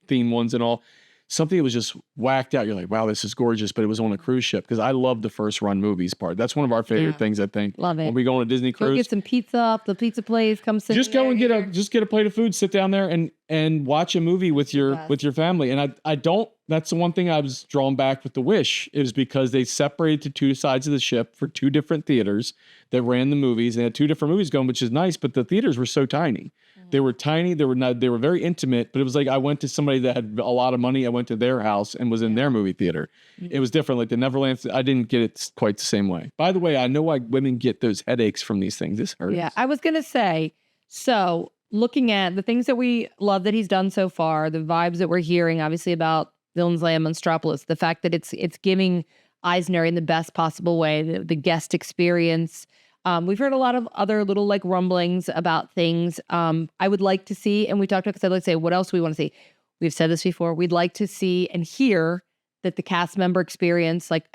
theme ones and all, something that was just whacked out. You're like, wow, this is gorgeous, but it was on a cruise ship because I love the first run movies part. That's one of our favorite things, I think. Love it. When we go on a Disney Go cruise, get some pizza off the pizza place. Come sit. just go and get a plate of food, sit down there and watch a movie with your family. And I don't. That's the one thing I was drawn back with The Wish, is because they separated to two sides of the ship for two different theaters that ran the movies. They had two different movies going, which is nice, but the theaters were so tiny. They were tiny. They were very intimate, but it was like I went to somebody that had a lot of money. I went to their house and was in their movie theater. It was different. Like the Neverland, I didn't get it quite the same way. By the way, I know why women get those headaches from these things. This hurts. Yeah, I was gonna say. So looking at the things that we love that he's done so far, the vibes that we're hearing, obviously about Villain's Land, Monstropolis, the fact that it's giving Eisner in the best possible way, the guest experience. We've heard a lot of other little like rumblings about things I would like to see. And we talked about, because I'd like to say, what else do we want to see? We've said this before. We'd like to see and hear that the cast member experience, like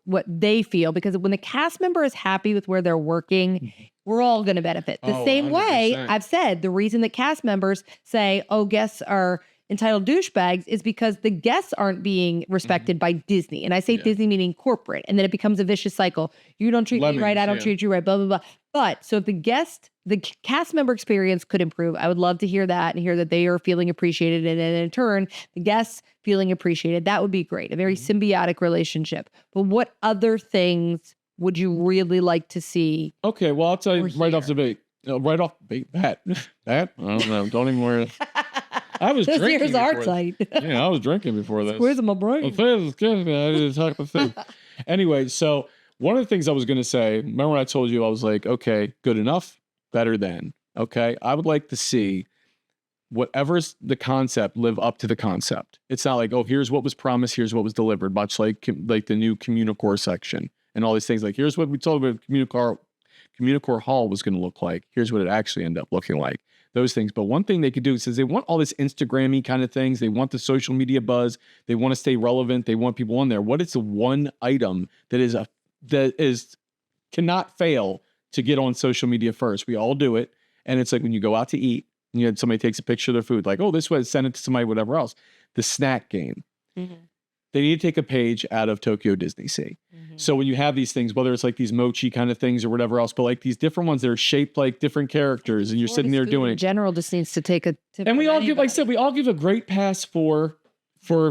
what they feel, because when the cast member is happy with where they're working, we're all going to benefit. The same way 100%. I've said, the reason that cast members say, oh, guests are entitled douchebags is because the guests aren't being respected by Disney. And I say Disney meaning corporate. And then it becomes a vicious cycle. You don't treat me right. I don't treat you right, blah, blah, blah. But so if the cast member experience could improve, I would love to hear that and hear that they are feeling appreciated. And then in turn, the guests feeling appreciated. That would be great. A very symbiotic relationship. But what other things would you really like to see? Okay, well, I'll tell you right off here? the bat. Right off the bat. That? I don't know. Don't even worry. I was This drinking here's our before site. Yeah, I was drinking before this. Where's my brain? I didn't talk the thing. Anyway, so one of the things I was going to say, remember when I told you I was like, okay, good enough, better than. Okay, I would like to see whatever's the concept live up to the concept. It's not like, oh, here's what was promised, here's what was delivered, much like the new Communicore section and all these things. Like, here's what we told about Communicore Hall was going to look like. Here's what it actually ended up looking like. Those things. But one thing they could do is they want all this Instagram-y kind of things. They want the social media buzz. They want to stay relevant. They want people on there. What is the one item that cannot fail to get on social media first. We all do it. And it's like when you go out to eat and you had somebody takes a picture of their food, like, oh, this way, send it to somebody, whatever else. The snack game. Mhm. They need to take a page out of Tokyo Disney Sea. Mhm. So when you have these things, whether it's like these mochi kind of things or whatever else, but like these different ones that are shaped like different characters and you're sitting there doing in it. general just needs to take a tip And we from all give, like I anybody. said, we all give a great pass for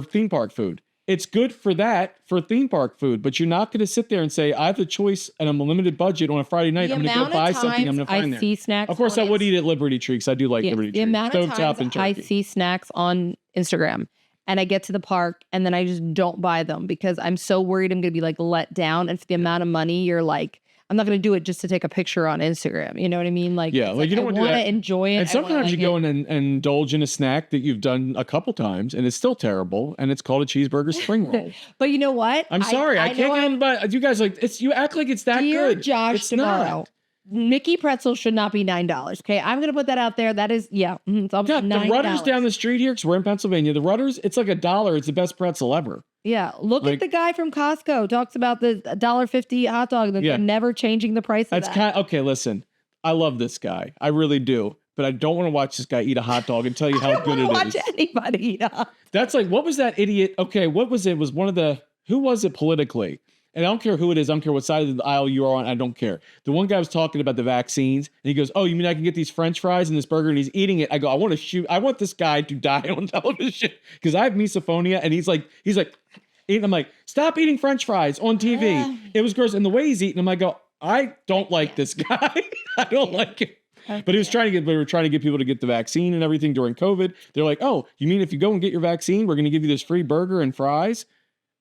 theme park food. It's good for that, for theme park food, but you're not going to sit there and say, I have the choice and I'm a limited budget on a Friday night. The I'm going to go amount buy of something I'm going times to find I there. see snacks. Of course, I on would Inst- eat at Liberty Tree because I do like Yeah, Liberty the Tree. amount of Stovetop and times I turkey. see snacks on Instagram and I get to the park and then I just don't buy them because I'm so worried I'm going to be like let down. And for the amount of money, you're like, I'm not going to do it just to take a picture on Instagram. You know what I mean? Like, Yeah, it's like, you don't I wanna do want that. to enjoy it. And I wanna sometimes you like go it. in and indulge in a snack that you've done a couple times and it's still terrible and it's called a cheeseburger spring roll. But you know what? I'm sorry. I can't know get on, but you guys like, you act like it's that Dear good. Josh It's tomorrow. not. Mickey pretzel should not be $9. Okay, I'm gonna put that out there. That is, it's almost Yeah, the $9. Rudders down the street here, because we're in Pennsylvania. The Rudders, it's like $1. It's the best pretzel ever. Yeah, look Like- at the guy from Costco talks about the $1.50 hot dog that Yeah. they're never changing the price of That's that. kind of, okay, listen, I love this guy. I really do. But I don't want to watch this guy eat a hot dog and tell you I how don't good want it to watch is. anybody eat a hot. That's like, what was that idiot? Okay, what was it? It was one of the, who was it politically? And I don't care who it is. I don't care what side of the aisle you are on. I don't care. The one guy was talking about the vaccines and he goes, oh, you mean I can get these French fries and this burger? And he's eating it. I go, I want to shoot. I want this guy to die on television because I have misophonia. And he's like, eating. I'm like, stop eating French fries on TV. Yeah. It was gross. And the way he's eating, I'm like, I don't like this guy. I don't like it. But he was trying to get, we were trying to get people to get the vaccine and everything during COVID. They're like, oh, you mean if you go and get your vaccine, we're going to give you this free burger and fries?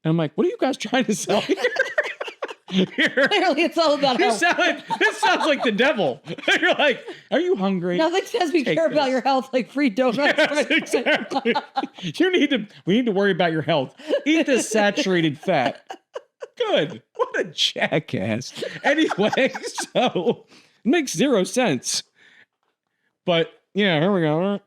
And I'm like, what are you guys trying to sell here? Clearly, it's all about health. This sounds like the devil. You're like, are you hungry? Nothing says we Take care about this. your health like free donuts. Yes, exactly. We need to worry about your health. Eat this saturated fat. Good. What a jackass. Anyway, so it makes zero sense. But yeah, here we go.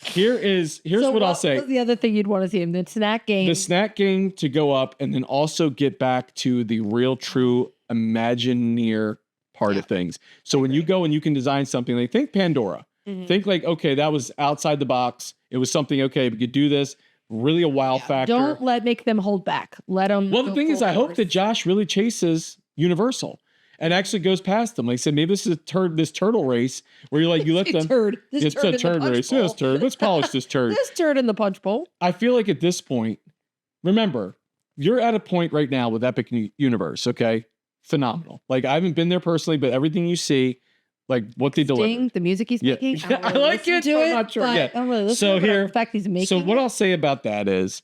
Here's So what I'll say. was the other thing you'd want to see in the snack game? The snack game to go up and then also get back to the real true Imagineer part of things. So when you go and you can design something, like think Pandora. Mhm. Think like, okay, that was outside the box. It was something, okay, we could do this. Really a wow factor. Don't make them hold back. Let them. Well, the thing is, I hope that Josh really chases Universal and actually goes past them. Like I said, maybe this is this turtle race where you're like, you let them. turd. This It's turd a in the turd punch race. bowl. Yes, turd. Let's polish this turd. This turd in the punch bowl. I feel like at this point, remember, you're at a point right now with Epic Universe, okay? Phenomenal. Like, I haven't been there personally, but everything you see, like what they deliver. Sting, the music he's Yeah. making. Yeah, I like listen it, to but I'm not sure. but Yeah. I don't really listen So to it, but here- the fact he's making. So what it, I'll say about that is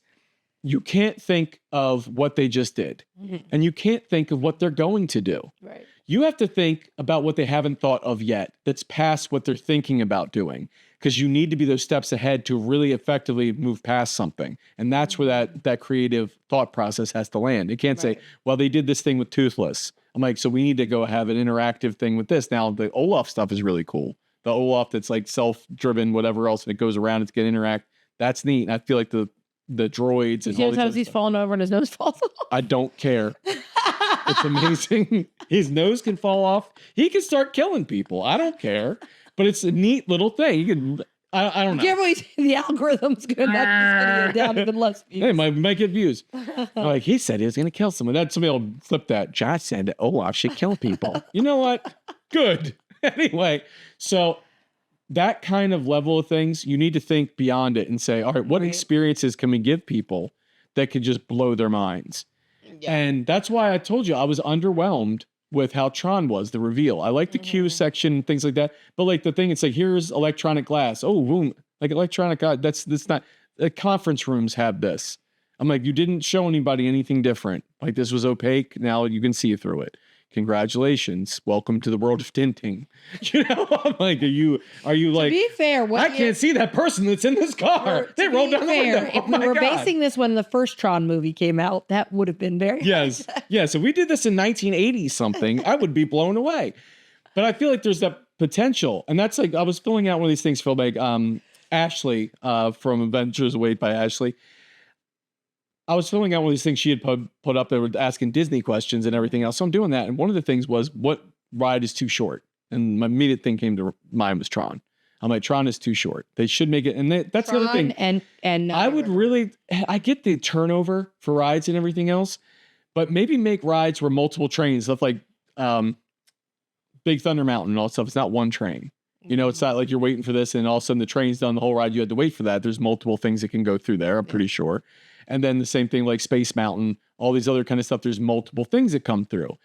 you can't think of what they just did, Mhm. and you can't think of what they're going to do. Right. You have to think about what they haven't thought of yet that's past what they're thinking about doing, because you need to be those steps ahead to really effectively move past something. And that's where that creative thought process has to land. It can't say, Right. well, they did this thing with Toothless. I'm like, so we need to go have an interactive thing with this. Now, the Olaf stuff is really cool. The Olaf that's like self-driven, whatever else, and it goes around, it's going to interact. That's neat. And I feel like the droids and See all how these times other he's stuff. falling over and his nose falls off. I don't care. It's amazing. His nose can fall off. He can start killing people. I don't care. But it's a neat little thing. You can. I don't know. Can't wait. The algorithm's going to knock this video down even less. Hey, might get views. Like he said, he was going to kill someone. That somebody will flip that. Josh said that Olaf should kill people. You know what? Good. Anyway, so that kind of level of things, you need to think beyond it and say, all right, what Right. experiences can we give people that could just blow their minds? Yeah. And that's why I told you I was underwhelmed with how Tron was, the reveal. I like the Q Mhm. section and things like that. But like the thing, it's like, here's electronic glass. Oh, boom. Like electronic glass. That's not, conference rooms have this. I'm like, you didn't show anybody anything different. Like this was opaque. Now you can see through it. Congratulations. Welcome to the world of tinting. You know, I'm like, are you To like, be fair, what I can't see that person that's in this car. They to rolled be down fair, the window. if Oh my we were God. basing this when the first Tron movie came out, that would have been very Yes. Yes. If we did this in 1980 something, I would be blown away. But I feel like there's that potential. And that's like, I was filling out one of these things, Phil, like Ashley from Adventures Await by Ashley. I was filling out one of these things she had put up that were asking Disney questions and everything else. So I'm doing that. And one of the things was, what ride is too short? And my immediate thing came to mind was Tron. I'm like, Tron is too short. They should make it. And that's the other thing. And I would really, I get the turnover for rides and everything else, but maybe make rides where multiple trains, stuff like Big Thunder Mountain and all that stuff. It's not one train. You know, it's not like you're waiting for this and all of a sudden the train's done the whole ride. You had to wait for that. There's multiple things that can go through there, I'm pretty sure. And then the same thing like Space Mountain, all these other kind of stuff. There's multiple things that come through.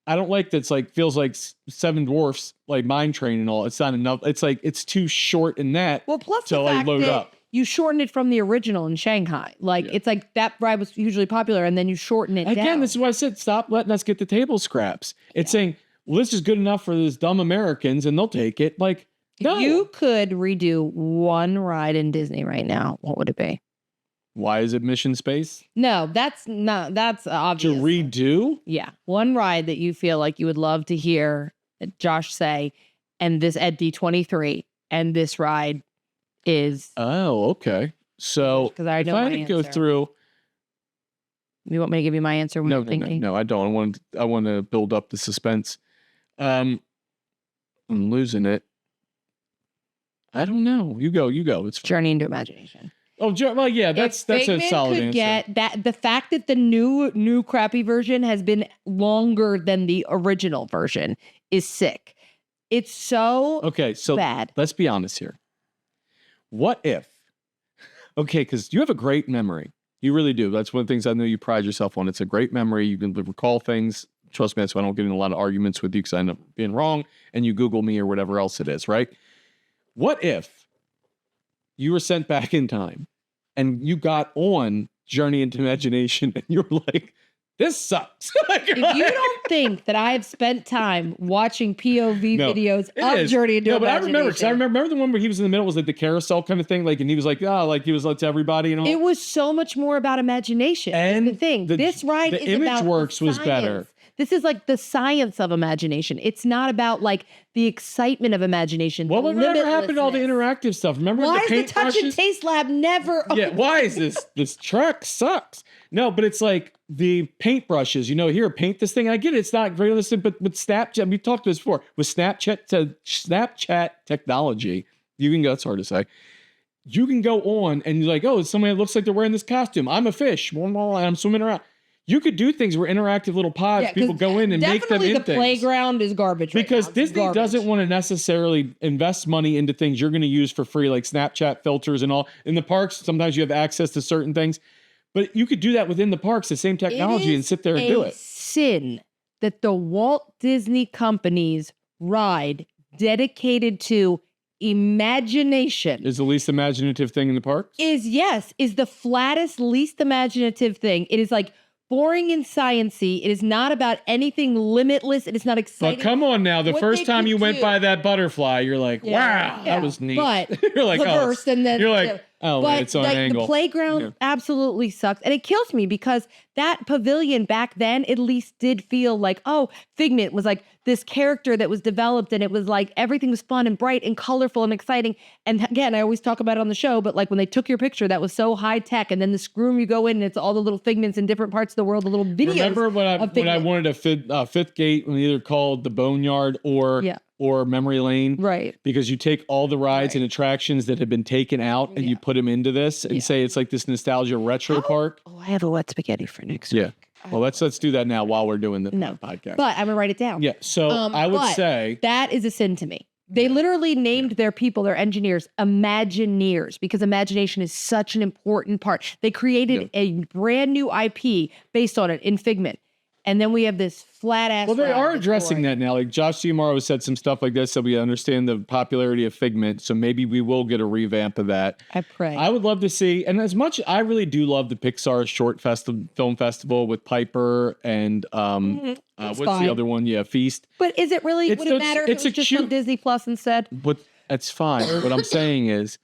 I don't like that's like, feels like Seven Dwarfs, like Mine Train and all. It's not enough. It's like, it's too short in that. Well, plus to the like fact load that up. you shortened it from the original in Shanghai. Like, it's like that ride was hugely popular and then you shorten it Again, down. this is why I said, stop letting us get the table scraps. It's saying, well, this is good enough for these dumb Americans and they'll take it. Like, no. If you could redo one ride in Disney right now, what would it be? Why is it Mission Space? No, that's obvious. To redo? Yeah. One ride that you feel like you would love to hear Josh say, and this at D23, and this ride is. Oh, okay. So because I if know I my had to go answer. through. You want me to give you my answer when No, you're no, thinking? no, I don't. I want to build up the suspense. I'm losing it. I don't know. You go. It's Journey into Imagination. Oh, well, yeah, that's a Figment solid could answer. get that the fact that the new crappy version has been longer than the original version is sick. It's so Okay, so bad. let's be honest here. What if? Okay, because you have a great memory. You really do. That's one of the things I know you pride yourself on. It's a great memory. You can recall things. Trust me, that's why I don't get in a lot of arguments with you because I end up being wrong and you Google me or whatever else it is, right? What if you were sent back in time and you got on Journey into Imagination and you're like, this sucks. If you don't think that I have spent time watching POV No, videos it of is. Journey into No, but I Imagination, remember the one where he was in the middle, was like the carousel kind of thing, like, and he was like, like he was like to everybody, you know. it was so much more about imagination. And the thing, this ride the is image about works was science. better. This is like the science of imagination. It's not about like the excitement of imagination. Well, the whatever happened to all the limitlessness. interactive stuff? Remember Why the is the paint touch and brushes? taste lab never? Yeah, why is this truck sucks? No, but it's like the paint brushes. You know, here, paint this thing. I get it. It's not realistic, but with Snapchat, we talked to this before. With Snapchat technology, you can go. It's hard to say. You can go on and you're like, oh, it's somebody that looks like they're wearing this costume. I'm a fish. And I'm swimming around. You could do things where interactive little pods, people go in and make them definitely in the things. playground is garbage right Because now. It's Disney garbage. doesn't want to necessarily invest money into things you're going to use for free, like Snapchat filters and all. In the parks, sometimes you have access to certain things. But you could do that within the parks, the same technology, and sit there and do it. Sin that the Walt Disney Company's ride dedicated to imagination Is the least imaginative thing in the parks? is the flattest, least imaginative thing. It is like boring and sciency. It is not about anything limitless. It is not exciting. But come on now, the What first they time could you went do- by that butterfly, you're like, wow, that was neat. But you're like, reversed and then you're like, oh, but it's on like angle. the playground Yeah. absolutely sucks. And it kills me because that pavilion back then at least did feel like, oh, Figment was like this character that was developed and it was like everything was fun and bright and colorful and exciting. And again, I always talk about it on the show, but like when they took your picture, that was so high tech. And then the room you go in and it's all the little Figments in different parts of the world, the little videos. Remember when I of Figment. wanted a fifth gate, when either called the Boneyard or Memory Lane? Right. Because you take all the rides and attractions that have been taken out and you put them into this and say it's like this nostalgia retro park. Oh, I have a wet spaghetti for next Yeah. week. Well, let's do that now while we're doing the No. podcast. But I'm gonna write it down. Yeah. So I would but say that is a sin to me. They literally named their people, their engineers, Imagineers, because imagination is such an important part. They created a brand new IP based on it in Figment. And then we have this flat ass. Well, they ride are that's addressing boring. that now. Like Josh Giamaro has said some stuff like this, so we understand the popularity of Figment. So maybe we will get a revamp of that. I pray. I would love to see, and as much I really do love the Pixar film festival with Piper and what's fine. the other one? Yeah, Feast. But is it really? It's- Would it matter if it's it was a just cute- on Disney Plus instead? But that's fine. What I'm saying is,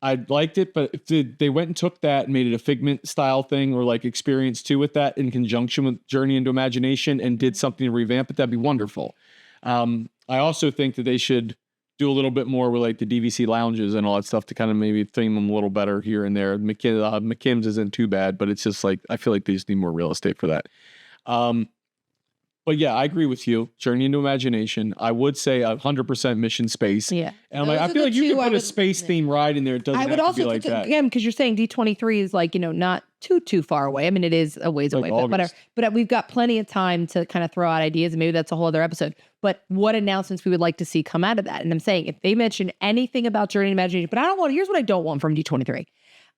I liked it, but if they went and took that and made it a Figment style thing or like experience too with that in conjunction with Journey into Imagination and did something to revamp it, that'd be wonderful. I also think that they should do a little bit more with like the DVC lounges and all that stuff to kind of maybe theme them a little better here and there. McKim's isn't too bad, but it's just like, I feel like they just need more real estate for that. But yeah, I agree with you. Journey into Imagination. I would say 100% Mission Space. Yeah. And I'm like, I feel like you could put a space theme ride in there. It doesn't I would have to be also like that. again, because you're saying D23 is like, not too far away. I mean, it is a ways Like away, but whatever. August. But we've got plenty of time to kind of throw out ideas, and maybe that's a whole other episode. But what announcements we would like to see come out of that? And I'm saying if they mention anything about Journey into Imagination, but I don't want. Here's what I don't want from D23.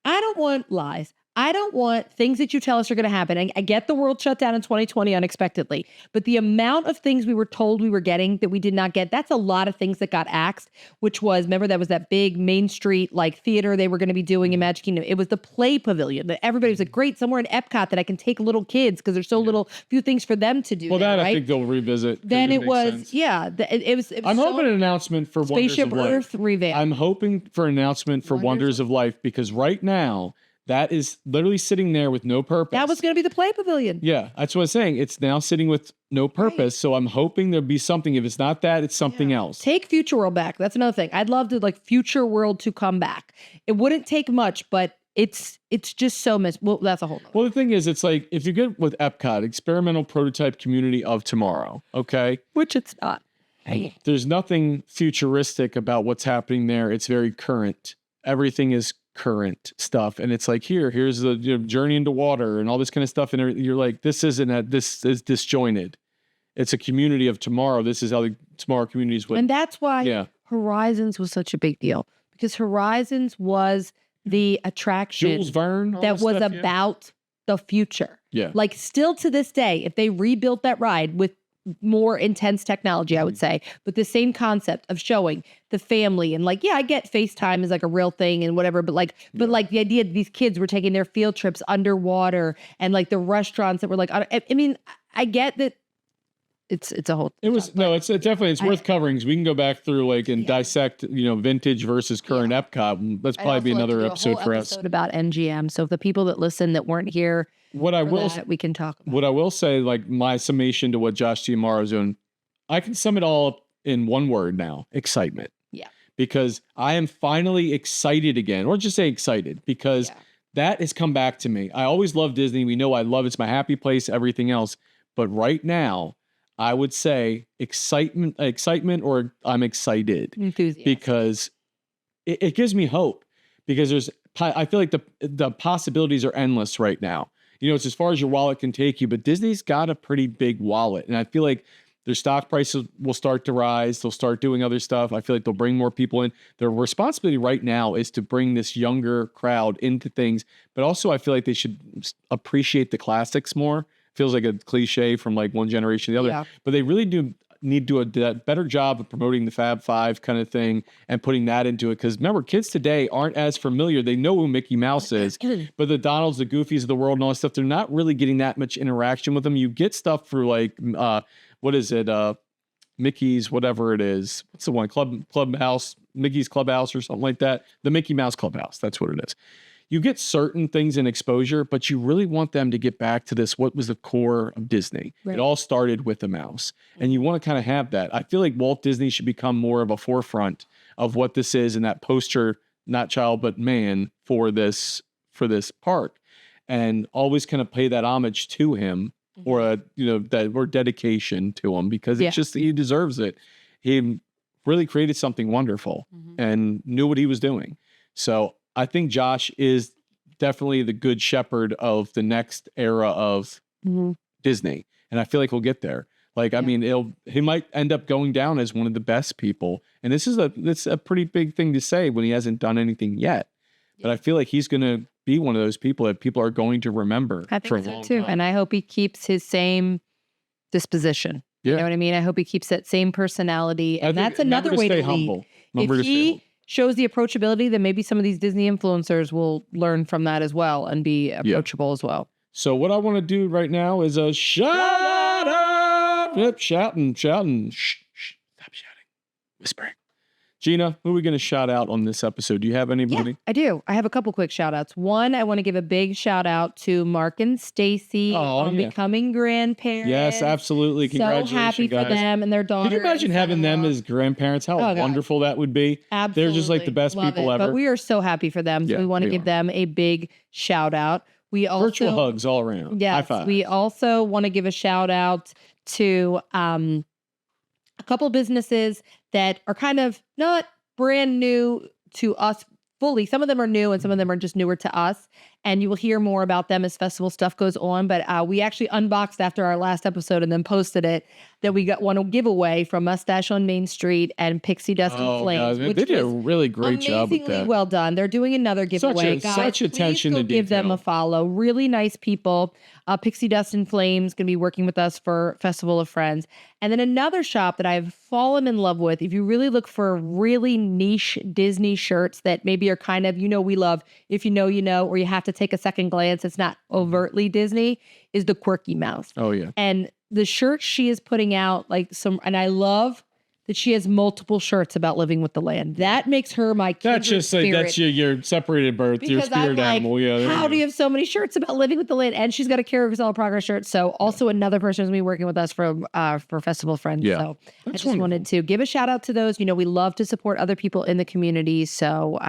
I don't want lies. I don't want things that you tell us are going to happen. I get the world shut down in 2020 unexpectedly, but the amount of things we were told we were getting that we did not get, that's a lot of things that got axed, which was, remember that was that big Main Street like theater they were going to be doing in Magic Kingdom. It was the play pavilion that everybody was like, great, somewhere in Epcot that I can take little kids because there's so little, few things for them to do. Well, there, that right? I think they'll revisit. 'cause Then it makes was, sense. yeah, it was I'm so- hoping an announcement for Wonders Spaceship of Life. Earth revamp. I'm hoping for an announcement for Wonders of Life because right now that is literally sitting there with no purpose. That was going to be the play pavilion. Yeah, that's what I'm saying. It's now sitting with no purpose. So I'm hoping there'll be something. If it's not that, it's something else. Take Future World back. That's another thing. I'd love to like Future World to come back. It wouldn't take much, but it's just so well, that's a whole nother. Well, the thing is, it's like if you get with Epcot, experimental prototype community of tomorrow, okay? Which it's not. There's nothing futuristic about what's happening there. It's very current. Everything is current stuff. And it's like, here's the journey into water and all this kind of stuff. And you're like, this is disjointed. It's a community of tomorrow. This is how the tomorrow communities would. And that's why Horizons was such a big deal, because Horizons was the attraction Jules Verne, all that this was stuff, about the future. Yeah. Like still to this day, if they rebuilt that ride with more intense technology, I would say, but the same concept of showing the family and like, yeah, I get FaceTime is like a real thing and whatever, but like the idea that these kids were taking their field trips underwater and like the restaurants that were like, I mean, I get that it's a whole. It's definitely worth covering because we can go back through like and dissect, vintage versus current Epcot. That's probably be another episode for us. About NGM. So if the people that listen that weren't here, we can talk about. What I will say, like my summation to what Josh Giamarro's doing, I can sum it all up in one word now: excitement. Yeah. Because I am finally excited again, or just say excited, because that has come back to me. I always loved Disney. We know I love it's my happy place, everything else. But right now, I would say excitement, or I'm excited. Enthusiasm. Because it gives me hope. Because I feel like the possibilities are endless right now. It's as far as your wallet can take you, but Disney's got a pretty big wallet. And I feel like their stock prices will start to rise. They'll start doing other stuff. I feel like they'll bring more people in. Their responsibility right now is to bring this younger crowd into things. But also I feel like they should appreciate the classics more. Feels like a cliche from like one generation to the other. Yeah. But they really do need to do a better job of promoting the Fab Five kind of thing and putting that into it. Because remember, kids today aren't as familiar. They know who Mickey Mouse is, but the Donalds, the Goofies of the world and all that stuff, they're not really getting that much interaction with them. You get stuff through like, what is it? Mickey's, whatever it is. What's the one? Clubhouse, Mickey's Clubhouse or something like that. The Mickey Mouse Clubhouse. That's what it is. You get certain things in exposure, but you really want them to get back to this, what was the core of Disney. Right. It all started with the mouse. And you want to kind of have that. I feel like Walt Disney should become more of a forefront of what this is and that poster, not child, but man for this park. And always kind of pay that homage to him or dedication to him, because it's just, he deserves it. He really created something wonderful and knew what he was doing. So I think Josh is definitely the good shepherd of the next era of Disney. And I feel like we'll get there. Like, I mean, he might end up going down as one of the best people. And this is a pretty big thing to say when he hasn't done anything yet. But I feel like he's going to be one of those people that people are going to remember. I think so too. And I hope he keeps his same disposition. Yeah. You know what I mean? I hope he keeps that same personality. And that's another way to lead. Humble. If he shows the approachability, then maybe some of these Disney influencers will learn from that as well and be approachable as well. So what I want to do right now is a shut up. Yep, shouting. Shh, stop shouting. Whispering. Gina, who are we going to shout out on this episode? Do you have anybody? Yeah, I do. I have a couple quick shout outs. One, I want to give a big shout out to Mark and Stacy on becoming grandparents. Yes, absolutely. Congratulations, so happy guys. for them and their daughter. Could you imagine having them as grandparents? How wonderful that would be. Absolutely. They're just like the best people ever. But we are so happy for them. So we want to give them a big shout out. We also virtual hugs all around. Yes, high five. We also want to give a shout out to a couple businesses that are kind of not brand new to us fully. Some of them are new and some of them are just newer to us. And you will hear more about them as festival stuff goes on. But we actually unboxed after our last episode and then posted it that we got one giveaway from Mustache on Main Street and Pixie Dust and Flames. God, they did a really great job with that. Well done. They're doing another giveaway. Such attention to detail. Give them a follow. Really nice people. Pixie Dust and Flames going to be working with us for Festival of Friends. And then another shop that I've fallen in love with, if you really look for really niche Disney shirts that maybe are kind of, we love, if you know, or you have to take a second glance, it's not overtly Disney, is the Quirky Mouse. Oh, yeah. And the shirt she is putting out, and I love that she has multiple shirts about living with the land. That makes her my kindred spirit. That's your separated birth, your spirit animal. Yeah. How do you have so many shirts about living with the land? And she's got a Carousel Progress shirt. So also another person who's going to be working with us for Festival Friends. Yeah. So I just wanted to give a shout out to those. We love to support other people in the community. So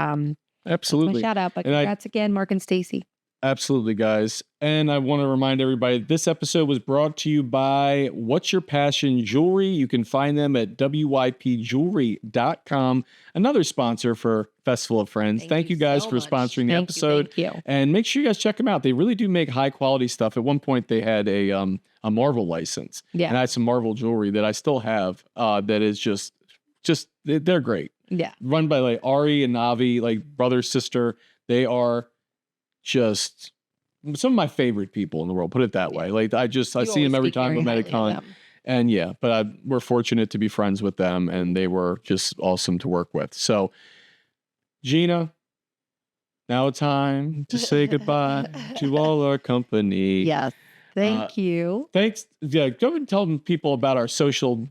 absolutely. Shout out. But congrats again, Mark and Stacy. Absolutely, guys. And I want to remind everybody, this episode was brought to you by What's Your Passion Jewelry. You can find them at wypjewelry.com. Another sponsor for Festival of Friends. Thank you guys for sponsoring the episode. Thank you. And make sure you guys check them out. They really do make high quality stuff. At one point, they had a Marvel license. Yeah. And I had some Marvel jewelry that I still have that is just they're great. Yeah. Run by like Ari and Navi, like brother, sister. They are just some of my favorite people in the world, put it that way. Like I see them every time I'm at a con. And we're fortunate to be friends with them, and they were just awesome to work with. So Gina, now it's time to say goodbye to all our company. Yes. Thank you. Thanks. Yeah, go and tell people about our social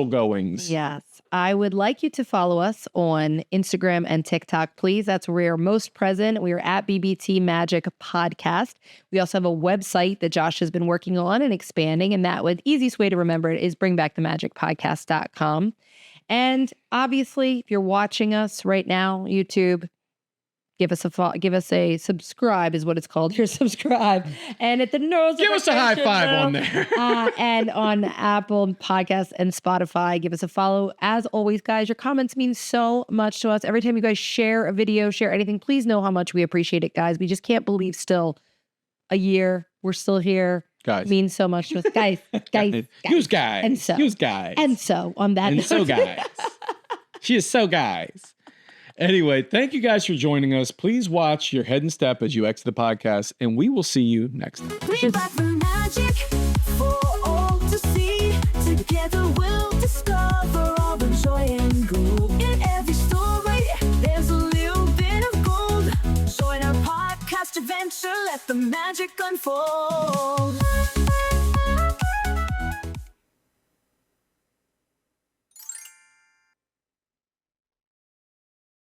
goings. Yes. I would like you to follow us on Instagram and TikTok, please. That's where we are most present. We are at BBT Magic Podcast. We also have a website that Josh has been working on and expanding, and easiest way to remember it is bringbackthemagicpodcast.com. And obviously, if you're watching us right now, YouTube, give us a subscribe is what it's called. Here, subscribe. And at the nose, give us a high five on there. And on Apple Podcasts and Spotify, give us a follow. As always, guys, your comments mean so much to us. Every time you guys share a video, share anything, please know how much we appreciate it, guys. We just can't believe still a year we're still here. Guys, it means so much to us, guys. Use guys, and so use guys, and so on that. And note. So guys, she is so guys. Anyway, thank you guys for joining us. Please watch your head and step as you exit the podcast, and we will see you next time. Bring back the magic for all to see. Together we'll discover all the joy and glow. In every story, there's a little bit of gold. Join our podcast adventure, let the magic unfold.